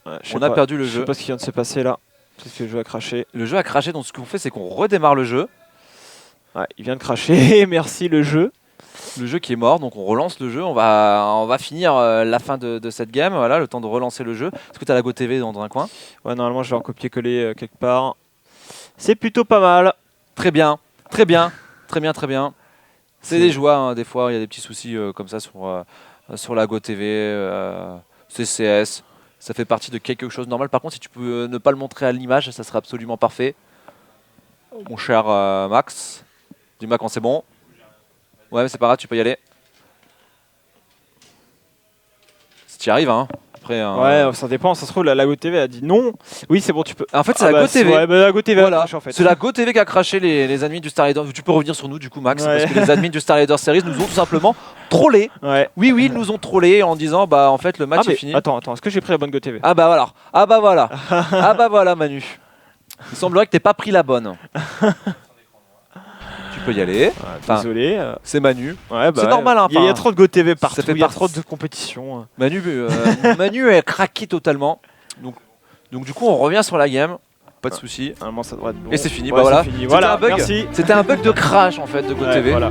Ouais, on a perdu le jeu. Je sais pas ce qui vient de se passer là. Peut-être que le jeu a craché. Le jeu a craché, donc ce qu'on fait c'est qu'on redémarre le jeu. Ouais, il vient de cracher. Merci le jeu. Le jeu qui est mort, donc on relance le jeu. On va finir la fin de cette game. Voilà, le temps de relancer le jeu. Est-ce que tu as la GoTV dans un coin? Ouais, normalement je vais en copier-coller quelque part. C'est plutôt pas mal. Très bien, très bien, très bien, très bien. C'est des joies, hein, des fois il y a des petits soucis comme ça sur la GoTV, CCS. Ça fait partie de quelque chose de normal. Par contre, si tu peux ne pas le montrer à l'image, ça serait absolument parfait. Mon cher Max, dis-moi quand c'est bon. Ouais, mais c'est pas grave, tu peux y aller. Si tu y arrives, hein. Après, Ouais, ça dépend, ça se trouve, la GoTV a dit non. Oui, c'est bon, tu peux. En fait, c'est Ah la bah, GoTV. Ouais, bah, la GoTV Voilà. a craché, en fait. C'est la GoTV qui a craché les admins du Star Leader. Tu peux revenir sur nous du coup, Max, Ouais. parce que les admins du Star Leader Series nous ont tout simplement trollé. Ouais. Oui, ils nous ont trollé en disant bah en fait le match Ah, mais est fini. attends, est-ce que j'ai pris la bonne GoTV? Ah bah voilà, ah bah voilà, ah bah voilà Manu. Il semblerait que t'aies pas pris la bonne. Tu peux y aller. Enfin, Désolé. c'est Manu. Ouais, bah, c'est normal, hein, Il y a enfin, trop de GoTV partout, fait il y a partie- trop de compétition. Manu est craqué totalement. Donc du coup on revient sur la game. Pas de souci. Normalement, ça devrait être bon. Et c'est fini. Ouais, bah voilà. c'est fini. C'était Voilà, un bug. merci. C'était un bug de crash en fait de Ouais, GoTV. voilà.